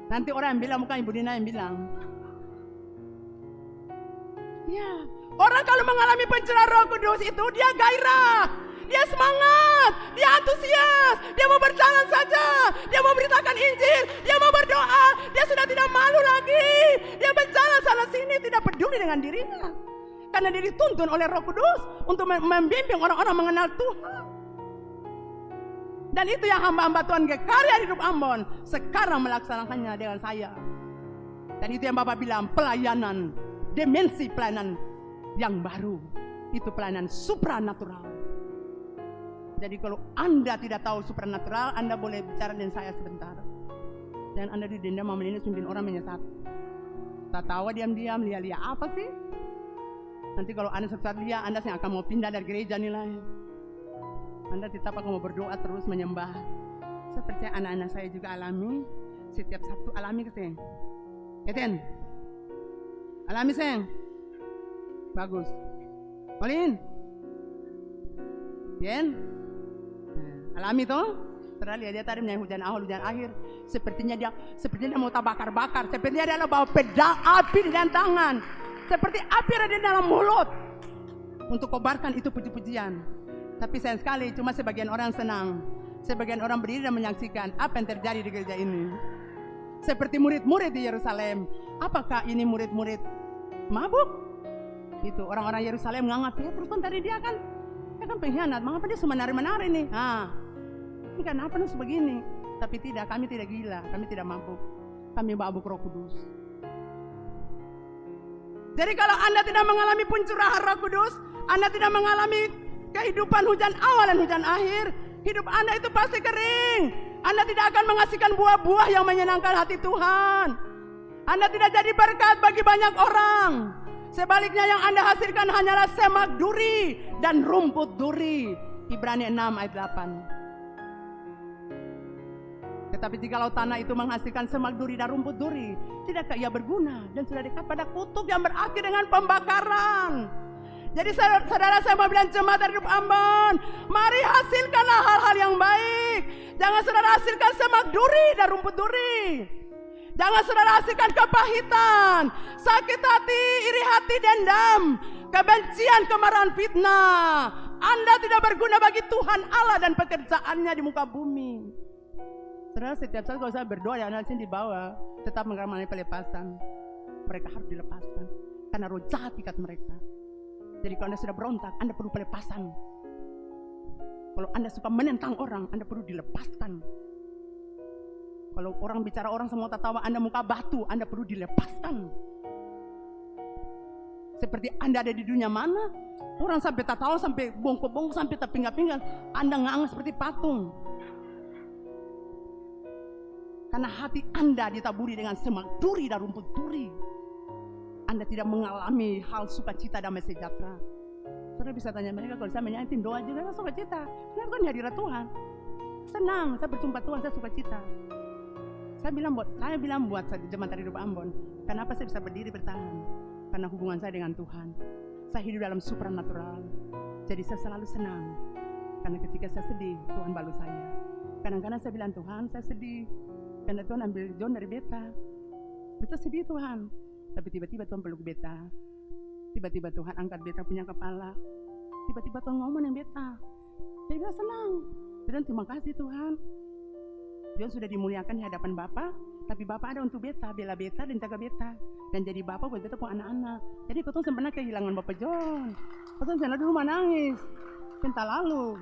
Speaker 1: Nanti orang yang bilang, bukan Ibu Dina yang bilang. Ya, orang kalau mengalami pencurahan Roh Kudus itu dia gairah, dia semangat, dia antusias, dia mau berjalan saja, dia mau beritakan Injil, dia mau berdoa, dia sudah tidak malu lagi, dia berjalan sana sini tidak peduli dengan dirinya, karena dia dituntun oleh Roh Kudus untuk membimbing orang-orang mengenal Tuhan. Dan itu yang hamba-hamba Tuhan Gekarya Hidup Ambon sekarang melaksanakannya dengan saya. Dan itu yang Bapak bilang, pelayanan, dimensi pelayanan yang baru, itu pelayanan supranatural. Jadi kalau Anda tidak tahu supranatural, Anda boleh bicara dengan saya sebentar. Dan Anda didenda mau ini pimpin orang menyesat. Tak tahu diam-diam, lihat-lihat apa sih? Nanti kalau Anda sesat lihat, Anda yang akan mau pindah dari gereja nilai. Anda tetap akan mau berdoa terus menyembah. Saya percaya anak-anak saya juga alami. Setiap Sabtu alami keseng. Eten, alami seng. Bagus. Olin, Yen, alami toh. Terlalu dia tadi menyanyi hujan awal, hujan akhir. Sepertinya dia mau bakar-bakar. Sepertinya dia bawa pedang api di dalam tangan. Seperti api ada di dalam mulut. Untuk kobarkan itu puji-pujian. Tapi sayang sekali cuma sebagian orang senang. Sebagian orang berdiri dan menyaksikan apa yang terjadi di gereja ini. Seperti murid-murid di Yerusalem. Apakah ini murid-murid mabuk? Itu orang-orang Yerusalem menganggap ya terus kan tadi dia kan pengkhianat. Mengapa dia menari-menari nih? Ini kenapa nih sebegini? Tapi tidak, kami tidak gila, kami tidak mabuk. Kami mabuk Roh Kudus. Jadi kalau Anda tidak mengalami pencurahan Roh Kudus, Anda tidak mengalami kehidupan hujan awal dan hujan akhir, hidup Anda itu pasti kering. Anda tidak akan menghasilkan buah-buah yang menyenangkan hati Tuhan. Anda tidak jadi berkat bagi banyak orang. Sebaliknya yang Anda hasilkan hanyalah semak duri dan rumput duri. Ibrani 6 ayat 8. Tetapi jikalau tanah itu menghasilkan semak duri dan rumput duri, tidakkah ia berguna dan sudah dekat pada kutuk yang berakhir dengan pembakaran? Jadi saudara saya mau bilang jemaat dari Hidup Ambon, mari hasilkanlah hal-hal yang baik. Jangan saudara hasilkan semak duri dan rumput duri. Jangan saudara hasilkan kepahitan, sakit hati, iri hati, dendam, kebencian, kemarahan, fitnah. Anda tidak berguna bagi Tuhan Allah dan pekerjaannya di muka bumi. Saudara, setiap saat kalau saya berdoa ya, Anda sini di bawah tetap mengalami pelepasan. Mereka harus dilepaskan karena roh jahat ikat mereka. Jadi kalau Anda sudah berontak, Anda perlu pelepasan. Kalau Anda suka menentang orang, Anda perlu dilepaskan. Kalau orang bicara orang semua tertawa, Anda muka batu, Anda perlu dilepaskan. Seperti Anda ada di dunia mana, orang sampai tertawa, sampai bongkok-bongkok, sampai terpinggal-pinggal, Anda nganggap seperti patung. Karena hati Anda ditaburi dengan semak duri dan rumput duri. Anda tidak mengalami hal sukacita damai sejahtera. Saudara bisa tanya mereka, kalau saya menyanyi tim doa juga, saya sukacita. Kenapa kan hadirat Tuhan? Senang, saya berjumpa Tuhan, saya sukacita. Saya bilang buat jemaat dari Hidup Ambon, kenapa saya bisa berdiri bertahan? Karena hubungan saya dengan Tuhan. Saya hidup dalam supranatural. Jadi saya selalu senang. Karena ketika saya sedih, Tuhan balu saya. Kadang-kadang saya bilang, Tuhan saya sedih. Karena Tuhan ambil John dari beta. Beta sedih Tuhan. Tapi tiba-tiba Tuhan peluk beta. Tiba-tiba Tuhan angkat beta punya kepala. Tiba-tiba Tuhan ngomong yang beta. Jadi beta senang. Beta terima kasih Tuhan. John sudah dimuliakan di hadapan Bapa, tapi Bapa ada untuk beta, bela beta dan jaga beta. Dan jadi Bapa buat beta pun anak-anak. Jadi Tuhan sebenarnya kehilangan Bapak John. Tuhan sana dulu menangis. Cinta lalu.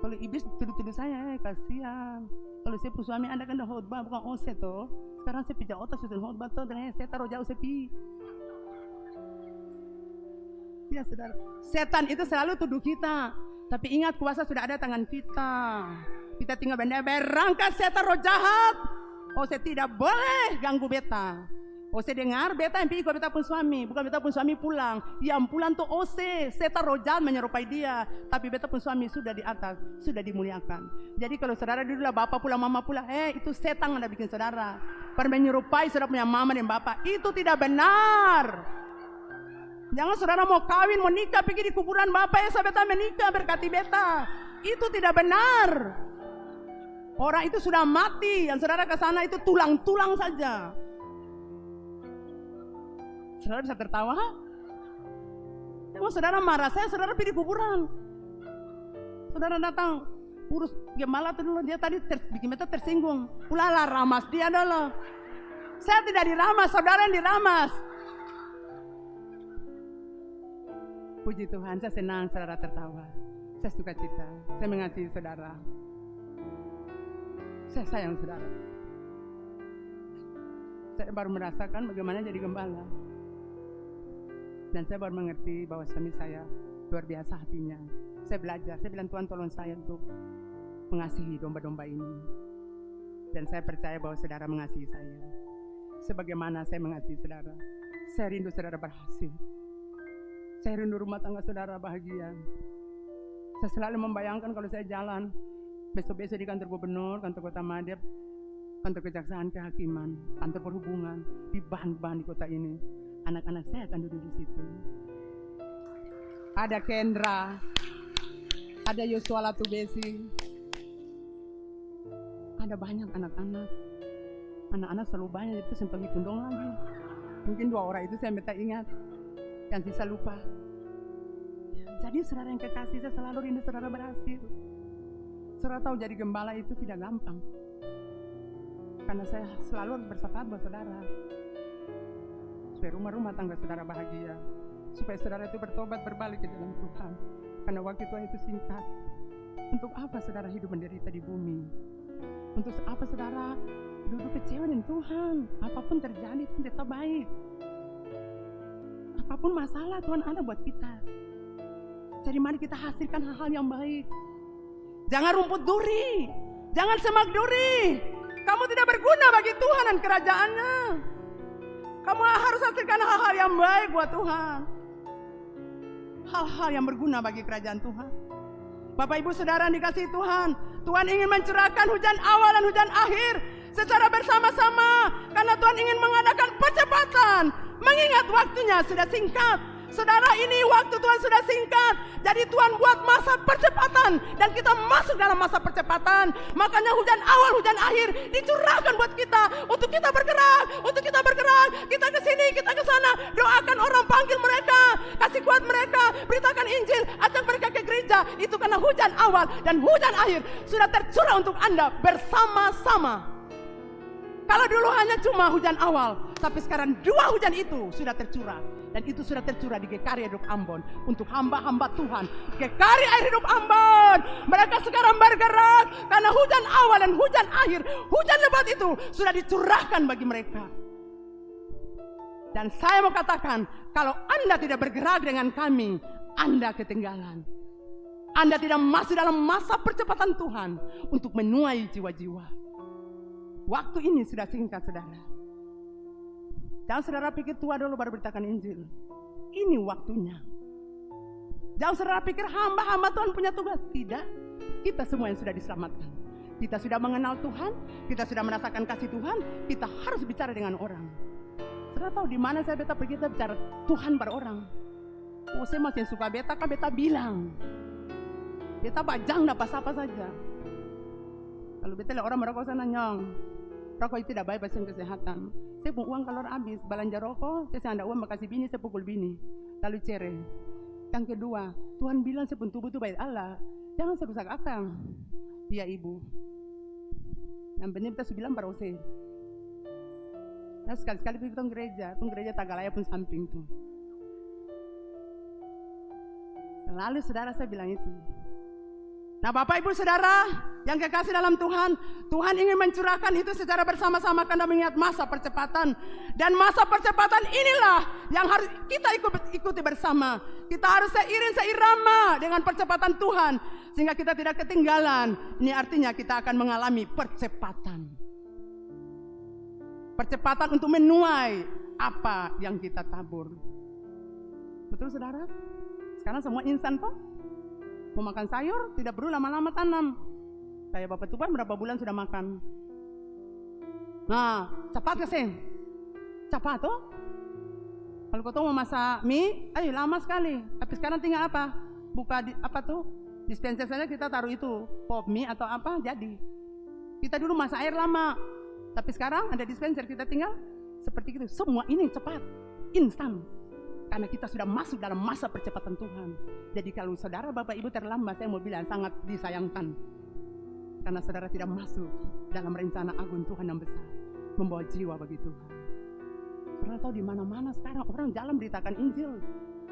Speaker 1: Kalau iblis tuduh-tuduh saya, kasihan. Kalau saya suami Anda kan dah khotbah bukan oset toh. Sekarang saya pijak otak susun khotbah toh, dan saya taruh jauh sepi. Ya saudara, setan itu selalu tuduh kita. Tapi ingat kuasa sudah ada tangan kita. Kita tinggal berangkat setan roh jahat. Ose tidak boleh ganggu beta. Ose dengar beta yang pergi ke beta pun suami, bukan beta pun suami pulang. Yang pulang tuh Ose, setan rojal menyerupai dia. Tapi beta pun suami sudah di atas, sudah dimuliakan. Jadi kalau saudara dulu lah bapak pulang, mama pulang, itu setan yang bikin saudara. Menyerupai saudara punya mama dan bapak, itu tidak benar. Jangan saudara mau kawin, mau nikah, pergi di kuburan bapak ya beta menikah berkati beta. Itu tidak benar. Orang itu sudah mati, yang saudara ke sana itu tulang-tulang saja. Saudara bisa tertawa? Kalau saudara marah, saudara pergi di kuburan. Saudara datang, urus gembala itu dulu, dia tadi bikin beta tersinggung. Ulala ramas dia adalah. Saya tidak diramas, saudara yang diramas. Puji Tuhan, saya senang saudara tertawa. Saya suka cita, saya mengasihi saudara. Saya sayang saudara. Saya baru merasakan bagaimana jadi gembala. Dan saya baru mengerti bahwa suami saya luar biasa hatinya. Saya belajar, saya bilang Tuhan tolong saya untuk mengasihi domba-domba ini. Dan saya percaya bahwa saudara mengasihi saya. Sebagaimana saya mengasihi saudara. Saya rindu saudara berhasil. Saya rindu rumah tangga saudara bahagia. Saya selalu membayangkan kalau saya jalan besok-besok di kantor gubernur, kantor kota Madep, kantor kejaksaan kehakiman, kantor perhubungan, di bahan-bahan di kota ini. Anak-anak saya akan duduk di situ. Ada Kendra, ada Yosua Latubesi, ada banyak anak-anak. Anak-anak selalu banyak, itu sempat hitung dong lagi. Mungkin 2 orang itu saya minta ingat, yang sisa lupa. Jadi saudara yang kekasih, saya selalu rindu saudara berhasil. Saudara tahu jadi gembala itu tidak gampang. Karena saya selalu bersepakat buat saudara. Supaya rumah-rumah tangga saudara bahagia. Supaya saudara itu bertobat berbalik ke jalan Tuhan. Karena waktu Tuhan itu singkat. Untuk apa saudara hidup menderita di bumi? Untuk apa saudara duduk kecewa dengan Tuhan? Apapun terjadi Tuhan tetap baik. Apapun masalah Tuhan ada buat kita. Jadi mari kita hasilkan hal-hal yang baik. Jangan rumput duri. Jangan semak duri. Kamu tidak berguna bagi Tuhan dan kerajaannya. Kamu harus hasilkan hal-hal yang baik buat Tuhan. Hal-hal yang berguna bagi kerajaan Tuhan. Bapak ibu saudara yang dikasihi Tuhan. Tuhan ingin mencurahkan hujan awal dan hujan akhir secara bersama-sama. Karena Tuhan ingin mengadakan percepatan. Mengingat waktunya sudah singkat. Saudara, ini waktu Tuhan sudah singkat. Jadi Tuhan buat masa percepatan. Dan kita masuk dalam masa percepatan. Makanya hujan awal, hujan akhir dicurahkan buat kita. Untuk kita bergerak. Untuk kita bergerak. Kita ke sini, kita ke sana. Doakan orang, panggil mereka. Kasih kuat mereka. Beritakan Injil. Ajak mereka ke gereja. Itu karena hujan awal dan hujan akhir sudah tercurah untuk Anda bersama-sama. Kalau dulu hanya cuma hujan awal, tapi sekarang 2 hujan itu sudah tercurah. Dan itu sudah tercurah di GKRI Hidup Ambon. Untuk hamba-hamba Tuhan GKRI Air Hidup Ambon. Mereka sekarang bergerak. Karena hujan awal dan hujan akhir, hujan lebat itu sudah dicurahkan bagi mereka. Dan saya mau katakan, kalau Anda tidak bergerak dengan kami, Anda ketinggalan. Anda tidak masuk dalam masa percepatan Tuhan untuk menuai jiwa-jiwa. Waktu ini sudah singkat saudara. Jangan saudara pikir tua dulu baru beritakan Injil. Ini waktunya. Jangan saudara pikir hamba-hamba Tuhan punya tugas. Tidak. Kita semua yang sudah diselamatkan. Kita sudah mengenal Tuhan. Kita sudah merasakan kasih Tuhan. Kita harus bicara dengan orang. Saudara tahu di mana saya pergi kita bicara Tuhan pada orang. Oh saya masih suka beta kan beta bilang. Beta bajang dapat apa saja. Kalau beta lihat orang merokok sana nyong. Rokok itu tidak baik bagi kesehatan. Saya punya uang kalau habis belanja rokok, saya ada uang makasih bini, saya pukul bini. Lalu cerai. Yang kedua, Tuhan bilang saya pun tubuh itu baik Allah. Jangan saya rusak akang. Iya ibu. Yang benar kita sudah bilang baru saya. Nah sekali-sekali pergi ke gereja Tagalaya pun samping tuh. Lalu saudara saya bilang itu. Nah Bapak Ibu Saudara yang kekasih dalam Tuhan, Tuhan ingin mencurahkan itu secara bersama-sama karena mengingat masa percepatan. Dan masa percepatan inilah yang harus kita ikuti bersama. Kita harus seirama dengan percepatan Tuhan sehingga kita tidak ketinggalan. Ini artinya kita akan mengalami percepatan. Percepatan untuk menuai apa yang kita tabur. Betul saudara? Sekarang semua instan toh. Mau makan sayur tidak perlu lama-lama tanam. Kayak Bapak Tuban berapa bulan sudah makan. Nah, cepat sih? Cepat toh? Kalau kau mau masak mie, lama sekali. Tapi sekarang tinggal apa? Buka dispenser saja kita taruh itu pop mie atau apa jadi. Kita dulu masak air lama. Tapi sekarang ada dispenser, kita tinggal seperti itu. Semua ini cepat, instan. Karena kita sudah masuk dalam masa percepatan Tuhan. Jadi kalau saudara Bapak Ibu terlambat, saya mau bilang sangat disayangkan. Karena saudara tidak masuk dalam rencana agung Tuhan yang besar. Membawa jiwa bagi Tuhan. Saudara tahu di mana-mana sekarang orang jalan beritakan Injil.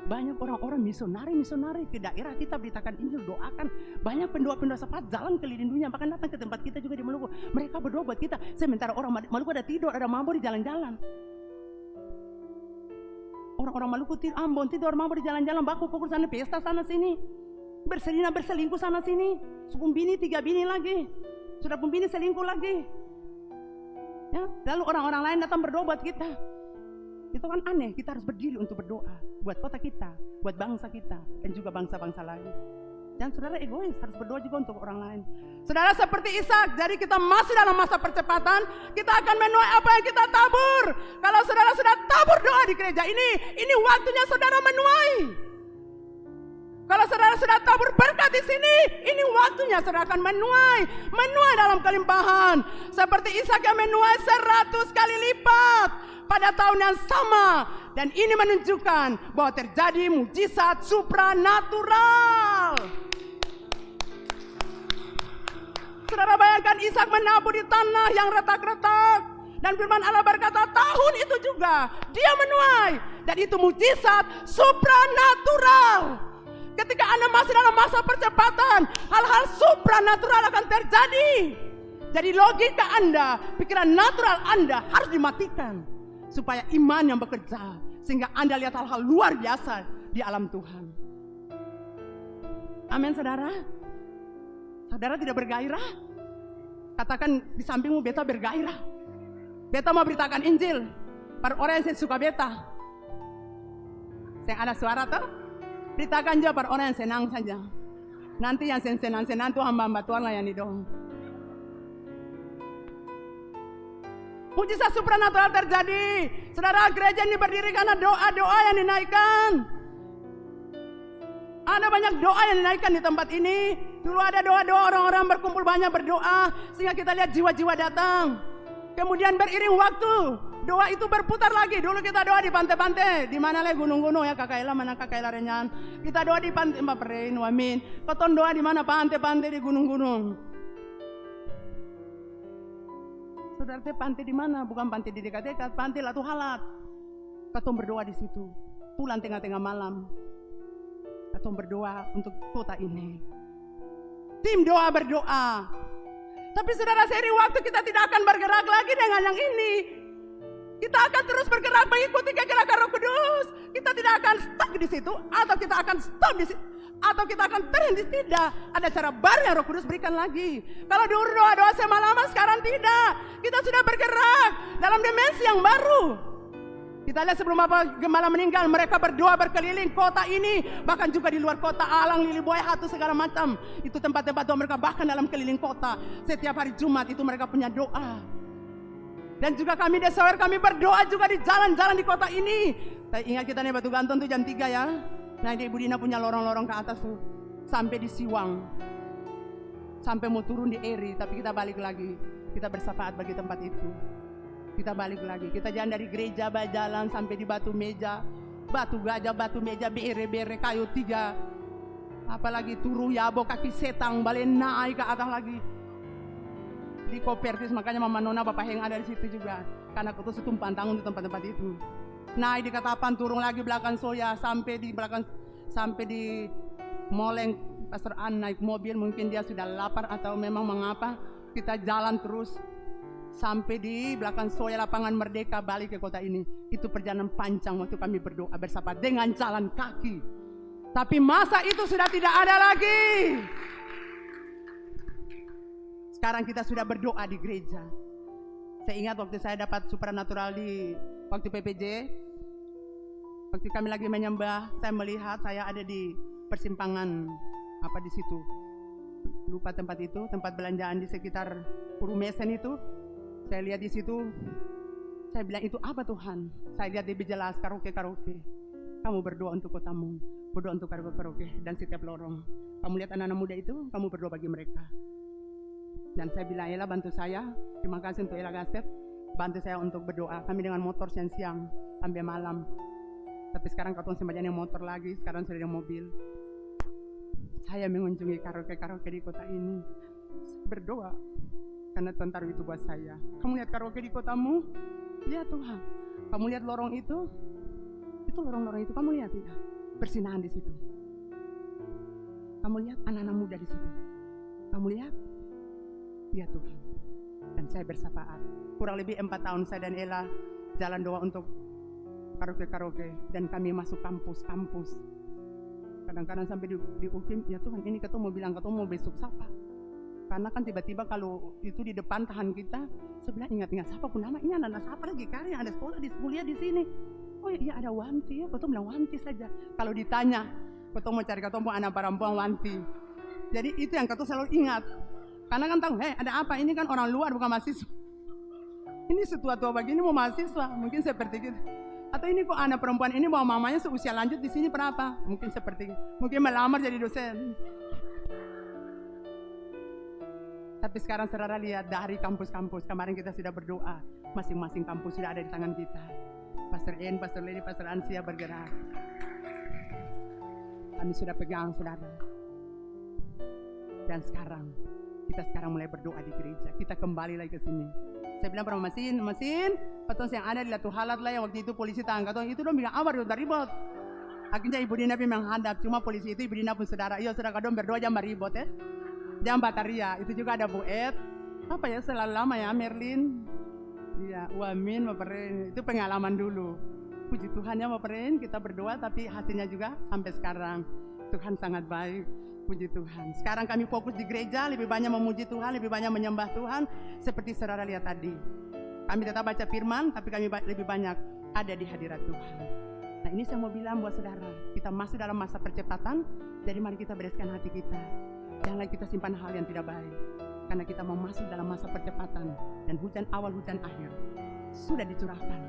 Speaker 1: Banyak orang-orang misionari ke daerah kita beritakan Injil, doakan. Banyak pendua-pendua sepat jalan keliling dunia, bahkan datang ke tempat kita juga di Maluku. Mereka berdoa buat kita. Sementara orang Maluku ada tidur, ada mabuk di jalan-jalan. Orang-orang Maluku Ambon tidur mabuk di jalan-jalan, baku pukul sana, pesta sana sini. Berselingkuh sana sini. Bini 3 bini lagi. Sudah pun bini selingkuh lagi. Ya, lalu orang-orang lain datang berdoa buat kita. Itu kan aneh, kita harus berdiri untuk berdoa buat kota kita, buat bangsa kita, dan juga bangsa-bangsa lain. Dan saudara egois, harus berdoa juga untuk orang lain. Saudara seperti Ishak, jadi kita masih dalam masa percepatan, kita akan menuai apa yang kita tabur. Kalau saudara sudah tabur doa di gereja ini waktunya saudara menuai. Kalau saudara sudah tabur berkat di sini, ini waktunya saudara akan menuai dalam kelimpahan. Seperti Ishak yang menuai 100 kali lipat pada tahun yang sama. Dan ini menunjukkan bahwa terjadi mujizat supranatural. Saudara bayangkan Ishak menabur di tanah yang retak-retak. Dan firman Allah berkata tahun itu juga dia menuai. Dan itu mujizat supranatural. Ketika Anda masih dalam masa percepatan, hal-hal supranatural akan terjadi. Jadi logika Anda, pikiran natural Anda harus dimatikan. Supaya iman yang bekerja. Sehingga Anda lihat hal-hal luar biasa di alam Tuhan. Amin saudara. Saudara tidak bergairah? Katakan di sampingmu, beta bergairah. Beta mau beritakan Injil. Para orang yang suka beta. Yang ada suara tuh. Beritakan juga para orang yang senang saja. Nanti yang senang-senang itu hamba-hamba Tuhan lah yang didong. Mujizat supranatural terjadi. Saudara, gereja ini berdiri karena doa-doa yang dinaikkan. Ada banyak doa yang dinaikkan di tempat ini. Dulu ada doa-doa orang-orang berkumpul banyak berdoa. Sehingga kita lihat jiwa-jiwa datang. Kemudian beriring waktu, doa itu berputar lagi. Dulu kita doa di pantai-pantai. Di mana lagi gunung-gunung ya Kakaila, mana Kakaila Renyan. Kita doa di pantai, Mbak Perein, Wamin. Keton doa di mana pantai-pantai di gunung-gunung. Saudara pantai di mana? Bukan pantai di dekat-dekat, pantai Latu Halat. Keton berdoa di situ. Pulang tengah-tengah malam. Keton berdoa untuk kota ini. Tim doa berdoa. Tapi saudara, seiring waktu kita tidak akan bergerak lagi dengan yang ini. Kita akan terus bergerak mengikuti kegerakan Roh Kudus. Kita tidak akan stuck di situ, atau kita akan stop di situ, atau kita akan terhenti. Tidak, ada cara baru yang Roh Kudus berikan lagi. Kalau dulu doa-doa semalam, sekarang tidak. Kita sudah bergerak dalam dimensi yang baru. Kita lihat sebelum Bapak Gembala meninggal, mereka berdoa berkeliling kota ini, bahkan juga di luar kota, Alang, Liliboy, Hatu, segala macam. Itu tempat-tempat doa mereka, bahkan dalam keliling kota. Setiap hari Jumat itu mereka punya doa. Dan juga kami Desawer, kami berdoa juga di jalan-jalan di kota ini. Saya ingat kita nih Batu Gantung tuh jam 3 ya. Nah Ibu Dina punya lorong-lorong ke atas tuh, sampai di Siwang, sampai mau turun di Eri, tapi kita balik lagi. Kita bersafaat bagi tempat itu. Kita balik lagi, kita jalan dari gereja jalan sampai di Batu Meja, Batu Gajah, Batu Meja, bere-bere, kayu 3. Apalagi Turu Yabo, kaki setang, balik naik ke atas lagi. Di Kopertis, makanya Mama Nona, Bapak Heng ada di situ juga. Karena itu setumpang tanggung di tempat-tempat itu. Naik di Katapan, turun lagi belakang Soya, sampai di Moleng. Pastor An naik mobil, mungkin dia sudah lapar atau memang mengapa. Kita jalan terus. Sampai di belakang Soya Lapangan Merdeka, balik ke kota ini. Itu perjalanan panjang waktu kami berdoa bersama dengan jalan kaki. Tapi masa itu sudah tidak ada lagi. Sekarang kita sudah berdoa di gereja. Saya ingat waktu saya dapat supranatural di waktu PPJ, waktu kami lagi menyembah, saya melihat saya ada di persimpangan apa di situ. Lupa tempat itu, tempat belanjaan di sekitar Puru Mesen itu. Saya lihat di situ, saya bilang, itu apa Tuhan? Saya lihat lebih jelas, karaoke. Kamu berdoa untuk kotamu, berdoa untuk karaoke dan setiap lorong. Kamu lihat anak-anak muda itu, kamu berdoa bagi mereka. Dan saya bilang, Ella bantu saya, terima kasih untuk Ella Gastet, bantu saya untuk berdoa. Kami dengan motor siang-siang sampai malam. Tapi sekarang katong sembahnya motor lagi, sekarang sudah ada mobil. Saya mengunjungi karaoke di kota ini, berdoa karena Tuhan taruh itu buat saya. Kamu lihat karaoke di kotamu? Ya Tuhan. Kamu lihat lorong itu lorong-lorong itu, kamu lihat ya, persinahan di situ. Kamu lihat anak-anak muda di situ. Kamu lihat? Ya Tuhan. Dan saya bersafaat. Kurang lebih 4 tahun saya dan Ella jalan doa untuk karaoke dan kami masuk kampus. Kadang-kadang sampai di UKIM, ya Tuhan, ini ketemu mau bilang ketemu mau besok siapa? Karena kan tiba-tiba kalau itu di depan tahan kita, sebenarnya ingat siapa pun nama, ini anak siapa lagi karya, ada sekolah di kuliah di sini. Oh iya ada Wanti ya, ketemu bilang Wanti saja. Kalau ditanya, ketemu mau cari ketemu anak perempuan Wanti. Jadi itu yang ketemu selalu ingat. Karena kan tahu, ada apa? Ini kan orang luar bukan mahasiswa. Ini setua-tua begini mau mahasiswa, mungkin seperti gitu. Atau ini kok anak perempuan ini mau mamanya seusia lanjut di sini berapa? Mungkin seperti itu. Mungkin melamar jadi dosen. Tapi sekarang saudara lihat dari kampus-kampus, kemarin kita sudah berdoa, masing-masing kampus sudah ada di tangan kita. Pastor En, Pastor Lady, Pastor Ansia bergerak. Kami sudah pegang saudara. Dan kita mulai berdoa di gereja. Kita kembali lagi ke sini. Saya bilang pada mesin, patong yang ada di Latu Halat lah yang waktu itu polisi tangga, itu dong bilang awar udah ribut. Akhirnya Ibu Dina menghadap, cuma polisi itu Ibu Dina pun saudara. Iya saudara kadang berdoa jangan ribut ya. Jangan bataria. Itu juga ada Bu Ed. Apa ya selalu lama ya Merlin. Iya, Wamin Baperin. Itu pengalaman dulu. Puji Tuhan ya Baperin, kita berdoa tapi hasilnya juga sampai sekarang. Tuhan sangat baik. Puji Tuhan. Sekarang kami fokus di gereja, lebih banyak memuji Tuhan, lebih banyak menyembah Tuhan. Seperti saudara lihat tadi. Kami tetap baca firman, tapi kami lebih banyak ada di hadirat Tuhan. Nah ini saya mau bilang buat saudara, kita masih dalam masa percepatan, jadi mari kita bereskan hati kita. Jangan kita simpan hal yang tidak baik. Karena kita mau masuk dalam masa percepatan, dan hujan awal, hujan akhir sudah dicurahkan.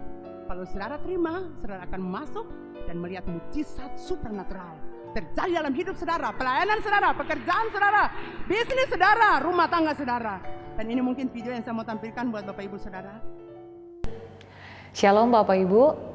Speaker 1: Kalau saudara terima, saudara akan masuk dan melihat mujizat supernatural terjadi dalam hidup saudara, pelayanan saudara, pekerjaan saudara, bisnis saudara, rumah tangga saudara. Dan ini mungkin video yang saya mau tampilkan buat Bapak Ibu saudara.
Speaker 2: Shalom Bapak Ibu.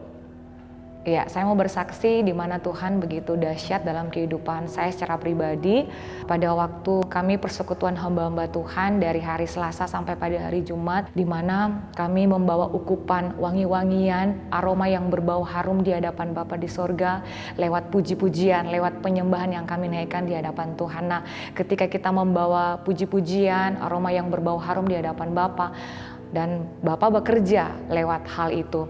Speaker 2: Ya, saya mau bersaksi di mana Tuhan begitu dahsyat dalam kehidupan saya secara pribadi. Pada waktu kami persekutuan hamba-hamba Tuhan dari hari Selasa sampai pada hari Jumat, di mana kami membawa ukupan wangi-wangian, aroma yang berbau harum di hadapan Bapa di sorga, lewat puji-pujian, lewat penyembahan yang kami naikkan di hadapan Tuhan. Nah, ketika kita membawa puji-pujian, aroma yang berbau harum di hadapan Bapa, dan Bapa bekerja lewat hal itu,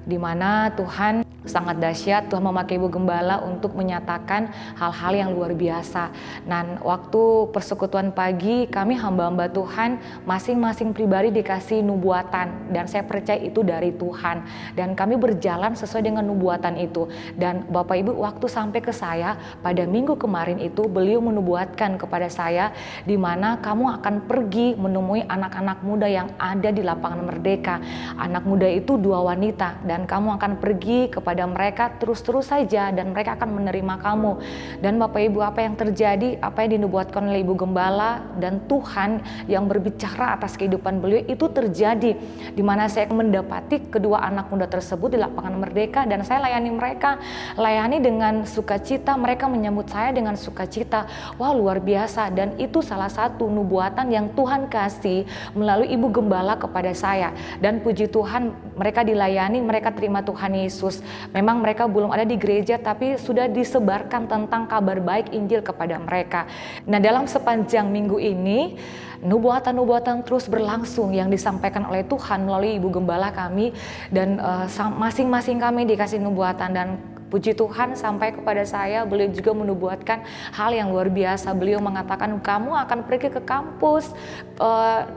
Speaker 2: di mana Tuhan sangat dahsyat. Tuhan memakai Ibu Gembala untuk menyatakan hal-hal yang luar biasa. Dan waktu persekutuan pagi, kami hamba-hamba Tuhan masing-masing pribadi dikasih nubuatan, dan saya percaya itu dari Tuhan, dan kami berjalan sesuai dengan nubuatan itu. Dan Bapak Ibu, waktu sampai ke saya pada minggu kemarin itu, beliau menubuatkan kepada saya di mana kamu akan pergi menemui anak-anak muda yang ada di lapangan Merdeka. Anak muda itu 2 wanita, dan kamu akan pergi kepada mereka terus-terus saja, dan mereka akan menerima kamu. Dan Bapak Ibu, apa yang terjadi, apa yang dinubuatkan oleh Ibu Gembala dan Tuhan yang berbicara atas kehidupan beliau itu terjadi, di mana saya mendapati kedua anak muda tersebut di lapangan Merdeka, dan saya layani dengan sukacita. Mereka menyambut saya dengan sukacita. Wah, luar biasa. Dan itu salah satu nubuatan yang Tuhan kasih melalui Ibu Gembala kepada saya. Dan puji Tuhan, mereka dilayani, mereka terima Tuhan Yesus. Memang mereka belum ada di gereja, tapi sudah disebarkan tentang kabar baik Injil kepada mereka. Nah, dalam sepanjang minggu ini, nubuatan-nubuatan terus berlangsung yang disampaikan oleh Tuhan melalui Ibu Gembala kami, dan masing-masing kami dikasih nubuatan. Dan Puji Tuhan sampai kepada saya, beliau juga menubuatkan hal yang luar biasa. Beliau mengatakan kamu akan pergi ke kampus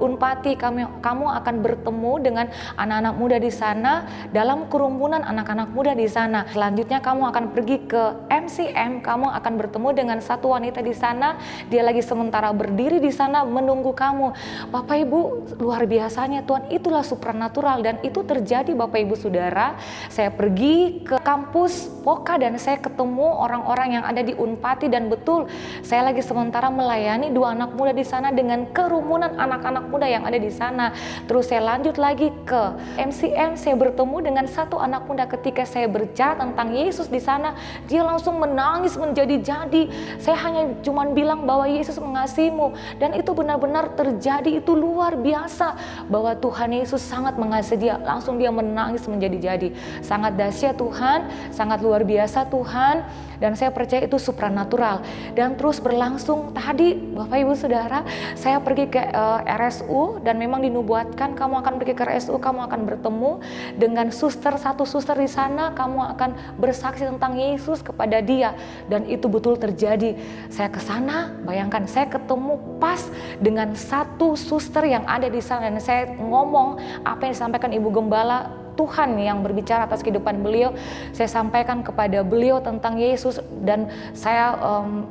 Speaker 2: Unpati, kamu akan bertemu dengan anak-anak muda di sana, dalam kerumunan anak-anak muda di sana. Selanjutnya kamu akan pergi ke MCM, kamu akan bertemu dengan satu wanita di sana, dia lagi sementara berdiri di sana menunggu kamu. Bapak Ibu, luar biasanya Tuhan, itulah supranatural dan itu terjadi Bapak Ibu Saudara. Saya pergi ke kampus Poka dan saya ketemu orang-orang yang ada di Unpati dan betul saya lagi sementara melayani 2 anak muda di sana dengan kerumunan anak-anak muda yang ada di sana. Terus saya lanjut lagi ke MCM, saya bertemu dengan satu anak muda. Ketika saya berbicara tentang Yesus di sana, dia langsung menangis menjadi-jadi. Saya hanya cuman bilang bahwa Yesus mengasihimu dan itu benar-benar terjadi, itu luar biasa bahwa Tuhan Yesus sangat mengasihi dia. Langsung dia menangis menjadi-jadi. Sangat dahsyat Tuhan, sangat luar biasa Tuhan, dan saya percaya itu supranatural. Dan terus berlangsung tadi Bapak Ibu Saudara, saya pergi ke RSU dan memang dinubuatkan kamu akan pergi ke RSU, kamu akan bertemu dengan satu suster di sana, kamu akan bersaksi tentang Yesus kepada dia, dan itu betul terjadi. Saya ke sana, bayangkan saya ketemu pas dengan satu suster yang ada di sana dan saya ngomong apa yang disampaikan Ibu Gembala. Tuhan yang berbicara atas kehidupan beliau, saya sampaikan kepada beliau tentang Yesus dan saya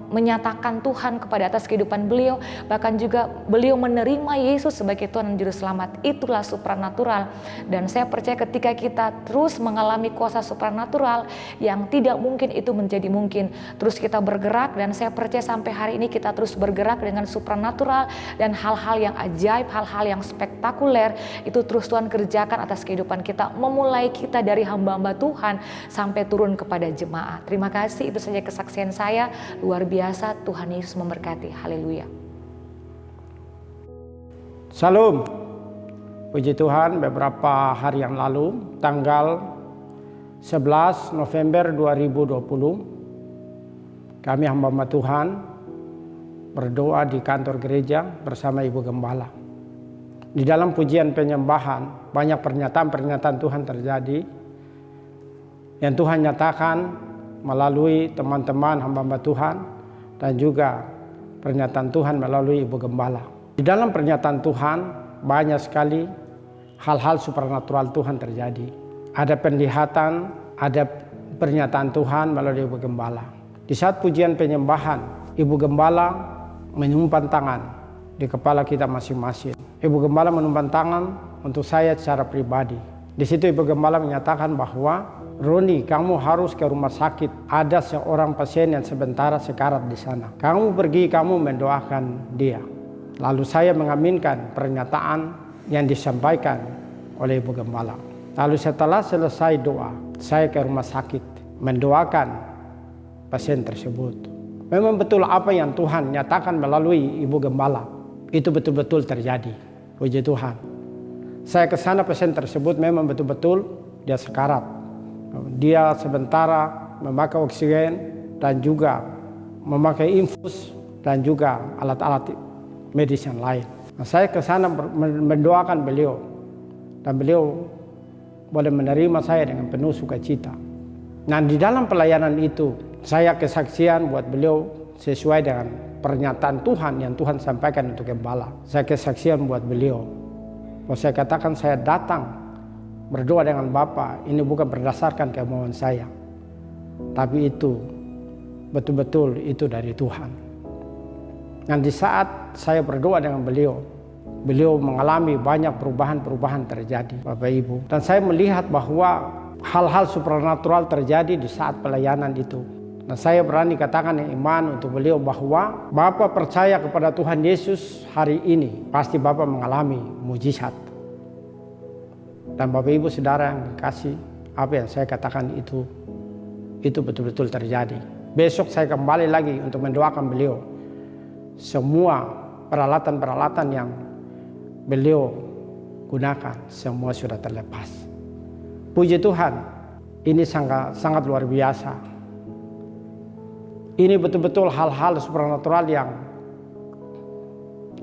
Speaker 2: menyatakan Tuhan kepada atas kehidupan beliau, bahkan juga beliau menerima Yesus sebagai Tuhan dan Juru Selamat. Itulah supranatural, dan saya percaya ketika kita terus mengalami kuasa supranatural, yang tidak mungkin itu menjadi mungkin. Terus kita bergerak dan saya percaya sampai hari ini kita terus bergerak dengan supranatural dan hal-hal yang ajaib, hal-hal yang spektakuler itu terus Tuhan kerjakan atas kehidupan kita, memulai kita dari hamba-hamba Tuhan sampai turun kepada jemaat. Terima kasih, itu saja kesaksian saya. Luar biasa, Tuhan Yesus memberkati. Haleluya.
Speaker 3: Salam. Puji Tuhan, beberapa hari yang lalu, tanggal 11 November 2020, kami hamba-hamba Tuhan berdoa di kantor gereja bersama Ibu Gembala. Di dalam pujian penyembahan, banyak pernyataan-pernyataan Tuhan terjadi yang Tuhan nyatakan melalui teman-teman hamba-hamba Tuhan dan juga pernyataan Tuhan melalui Ibu Gembala. Di dalam pernyataan Tuhan banyak sekali hal-hal supernatural Tuhan terjadi. Ada penglihatan, ada pernyataan Tuhan melalui Ibu Gembala. Di saat pujian penyembahan, Ibu Gembala menyimpan tangan di kepala kita masing-masing. Ibu Gembala menumpang tangan untuk saya secara pribadi. Di situ Ibu Gembala menyatakan bahwa Roni, kamu harus ke rumah sakit. Ada seorang pasien yang sementara sekarat di sana. Kamu pergi, kamu mendoakan dia. Lalu saya mengaminkan pernyataan yang disampaikan oleh Ibu Gembala. Lalu setelah selesai doa, saya ke rumah sakit mendoakan pasien tersebut. Memang betul apa yang Tuhan nyatakan melalui Ibu Gembala, itu betul-betul terjadi. Puji Tuhan. Saya ke sana, pasien tersebut memang betul-betul dia sekarat. Dia sementara memakai oksigen dan juga memakai infus dan juga alat-alat medis yang lain. Nah, saya ke sana mendoakan beliau dan beliau boleh menerima saya dengan penuh sukacita. Nah, di dalam pelayanan itu saya kesaksian buat beliau sesuai dengan pernyataan Tuhan yang Tuhan sampaikan untuk Gembala. Saya kesaksian buat beliau. Kalau saya katakan saya datang berdoa dengan Bapa, ini bukan berdasarkan kemauan saya, tapi itu betul-betul itu dari Tuhan. Dan di saat saya berdoa dengan beliau, beliau mengalami banyak perubahan-perubahan terjadi, Bapak Ibu. Dan saya melihat bahwa hal-hal supernatural terjadi di saat pelayanan itu. Nah, saya berani katakan yang iman untuk beliau bahwa Bapak percaya kepada Tuhan Yesus hari ini, pasti Bapak mengalami mujizat. Dan Bapak Ibu Saudara yang dikasih, apa yang saya katakan itu betul-betul terjadi. Besok saya kembali lagi untuk mendoakan beliau. Semua peralatan-peralatan yang beliau gunakan, semua sudah terlepas. Puji Tuhan, ini sangat luar biasa. Ini betul-betul hal-hal supernatural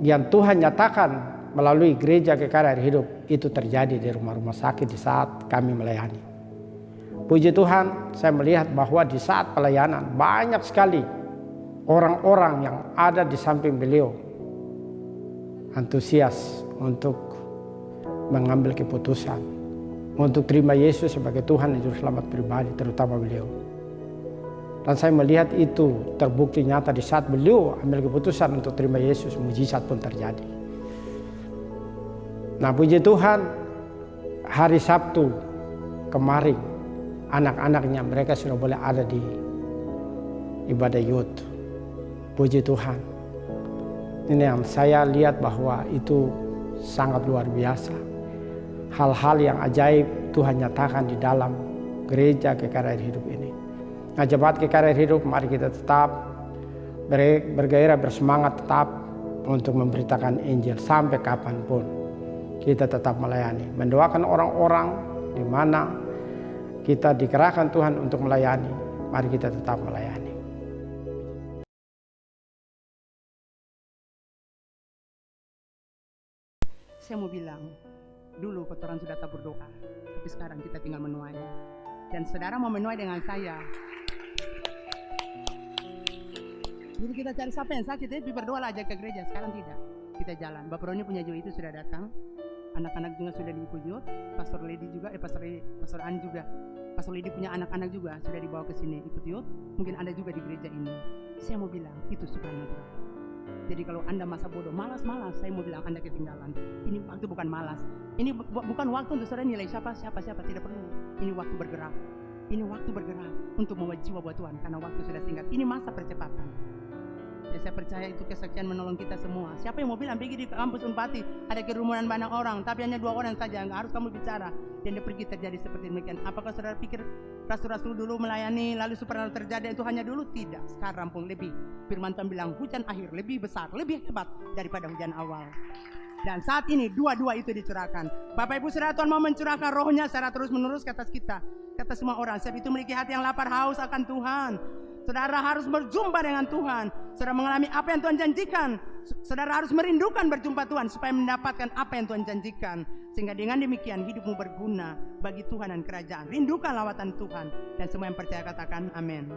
Speaker 3: yang Tuhan nyatakan melalui gereja kekal air hidup itu terjadi di rumah-rumah sakit di saat kami melayani. Puji Tuhan, saya melihat bahwa di saat pelayanan banyak sekali orang-orang yang ada di samping beliau antusias untuk mengambil keputusan untuk terima Yesus sebagai Tuhan dan Juru Selamat pribadi, terutama beliau. Dan saya melihat itu terbukti nyata di saat beliau ambil keputusan untuk terima Yesus, mujizat pun terjadi. Nah, puji Tuhan, hari Sabtu kemarin anak-anaknya mereka sudah boleh ada di ibadah youth. Puji Tuhan. Ini yang saya lihat bahwa itu sangat luar biasa. Hal-hal yang ajaib Tuhan nyatakan di dalam gereja GKR Hidup ini. Nah, jemaat GKR Hidup, mari kita tetap bergairah, bersemangat tetap untuk memberitakan Injil sampai kapanpun. Kita tetap melayani, mendoakan orang-orang di mana kita dikerahkan Tuhan untuk melayani. Mari kita tetap melayani.
Speaker 1: Saya mau bilang, dulu kotoran sudah tak berdoa, tapi sekarang kita tinggal menuai. Dan saudara mau menuai dengan saya. Dulu kita cari siapa yang sakit, tapi berdoa aja ke gereja. Sekarang tidak, kita jalan. Bapak Roni punya jiwa itu sudah datang. Anak-anak juga sudah diikut, Pastor Lady juga, Pastor An juga. Pastor Lady punya anak-anak juga sudah dibawa ke sini ikut youth. Mungkin Anda juga di gereja ini. Saya mau bilang itu supernatural. Jadi kalau Anda masa bodoh, malas-malas, saya mau bilang Anda ketinggalan. Ini waktu bukan malas. Ini bukan waktu untuk saudara nilai siapa, tidak perlu. Ini waktu bergerak. Ini waktu bergerak untuk membawa jiwa buat Tuhan karena waktu sudah singkat. Ini masa percepatan. Ya, saya percaya itu kesaksian menolong kita semua. Siapa yang mau bilang pergi di kampus Unpati ada kerumunan banyak orang, tapi hanya 2 orang saja, nggak harus kamu bicara. Dan dia pergi terjadi seperti demikian. Apakah saudara pikir rasul-rasul dulu melayani lalu supernatural terjadi itu hanya dulu? Tidak. Sekarang pun lebih. Firman Tuhan bilang hujan akhir lebih besar, lebih hebat daripada hujan awal. Dan saat ini dua-dua itu dicurahkan. Bapak Ibu Saudara, Tuhan mau mencurahkan rohnya secara terus menerus ke atas kita, kata semua orang. Sebab itu memiliki hati yang lapar haus akan Tuhan. Saudara harus berjumpa dengan Tuhan. Saudara mengalami apa yang Tuhan janjikan. Saudara harus merindukan berjumpa Tuhan supaya mendapatkan apa yang Tuhan janjikan. Sehingga dengan demikian hidupmu berguna bagi Tuhan dan kerajaan. Rindukan lawatan Tuhan. Dan semua yang percaya katakan amin.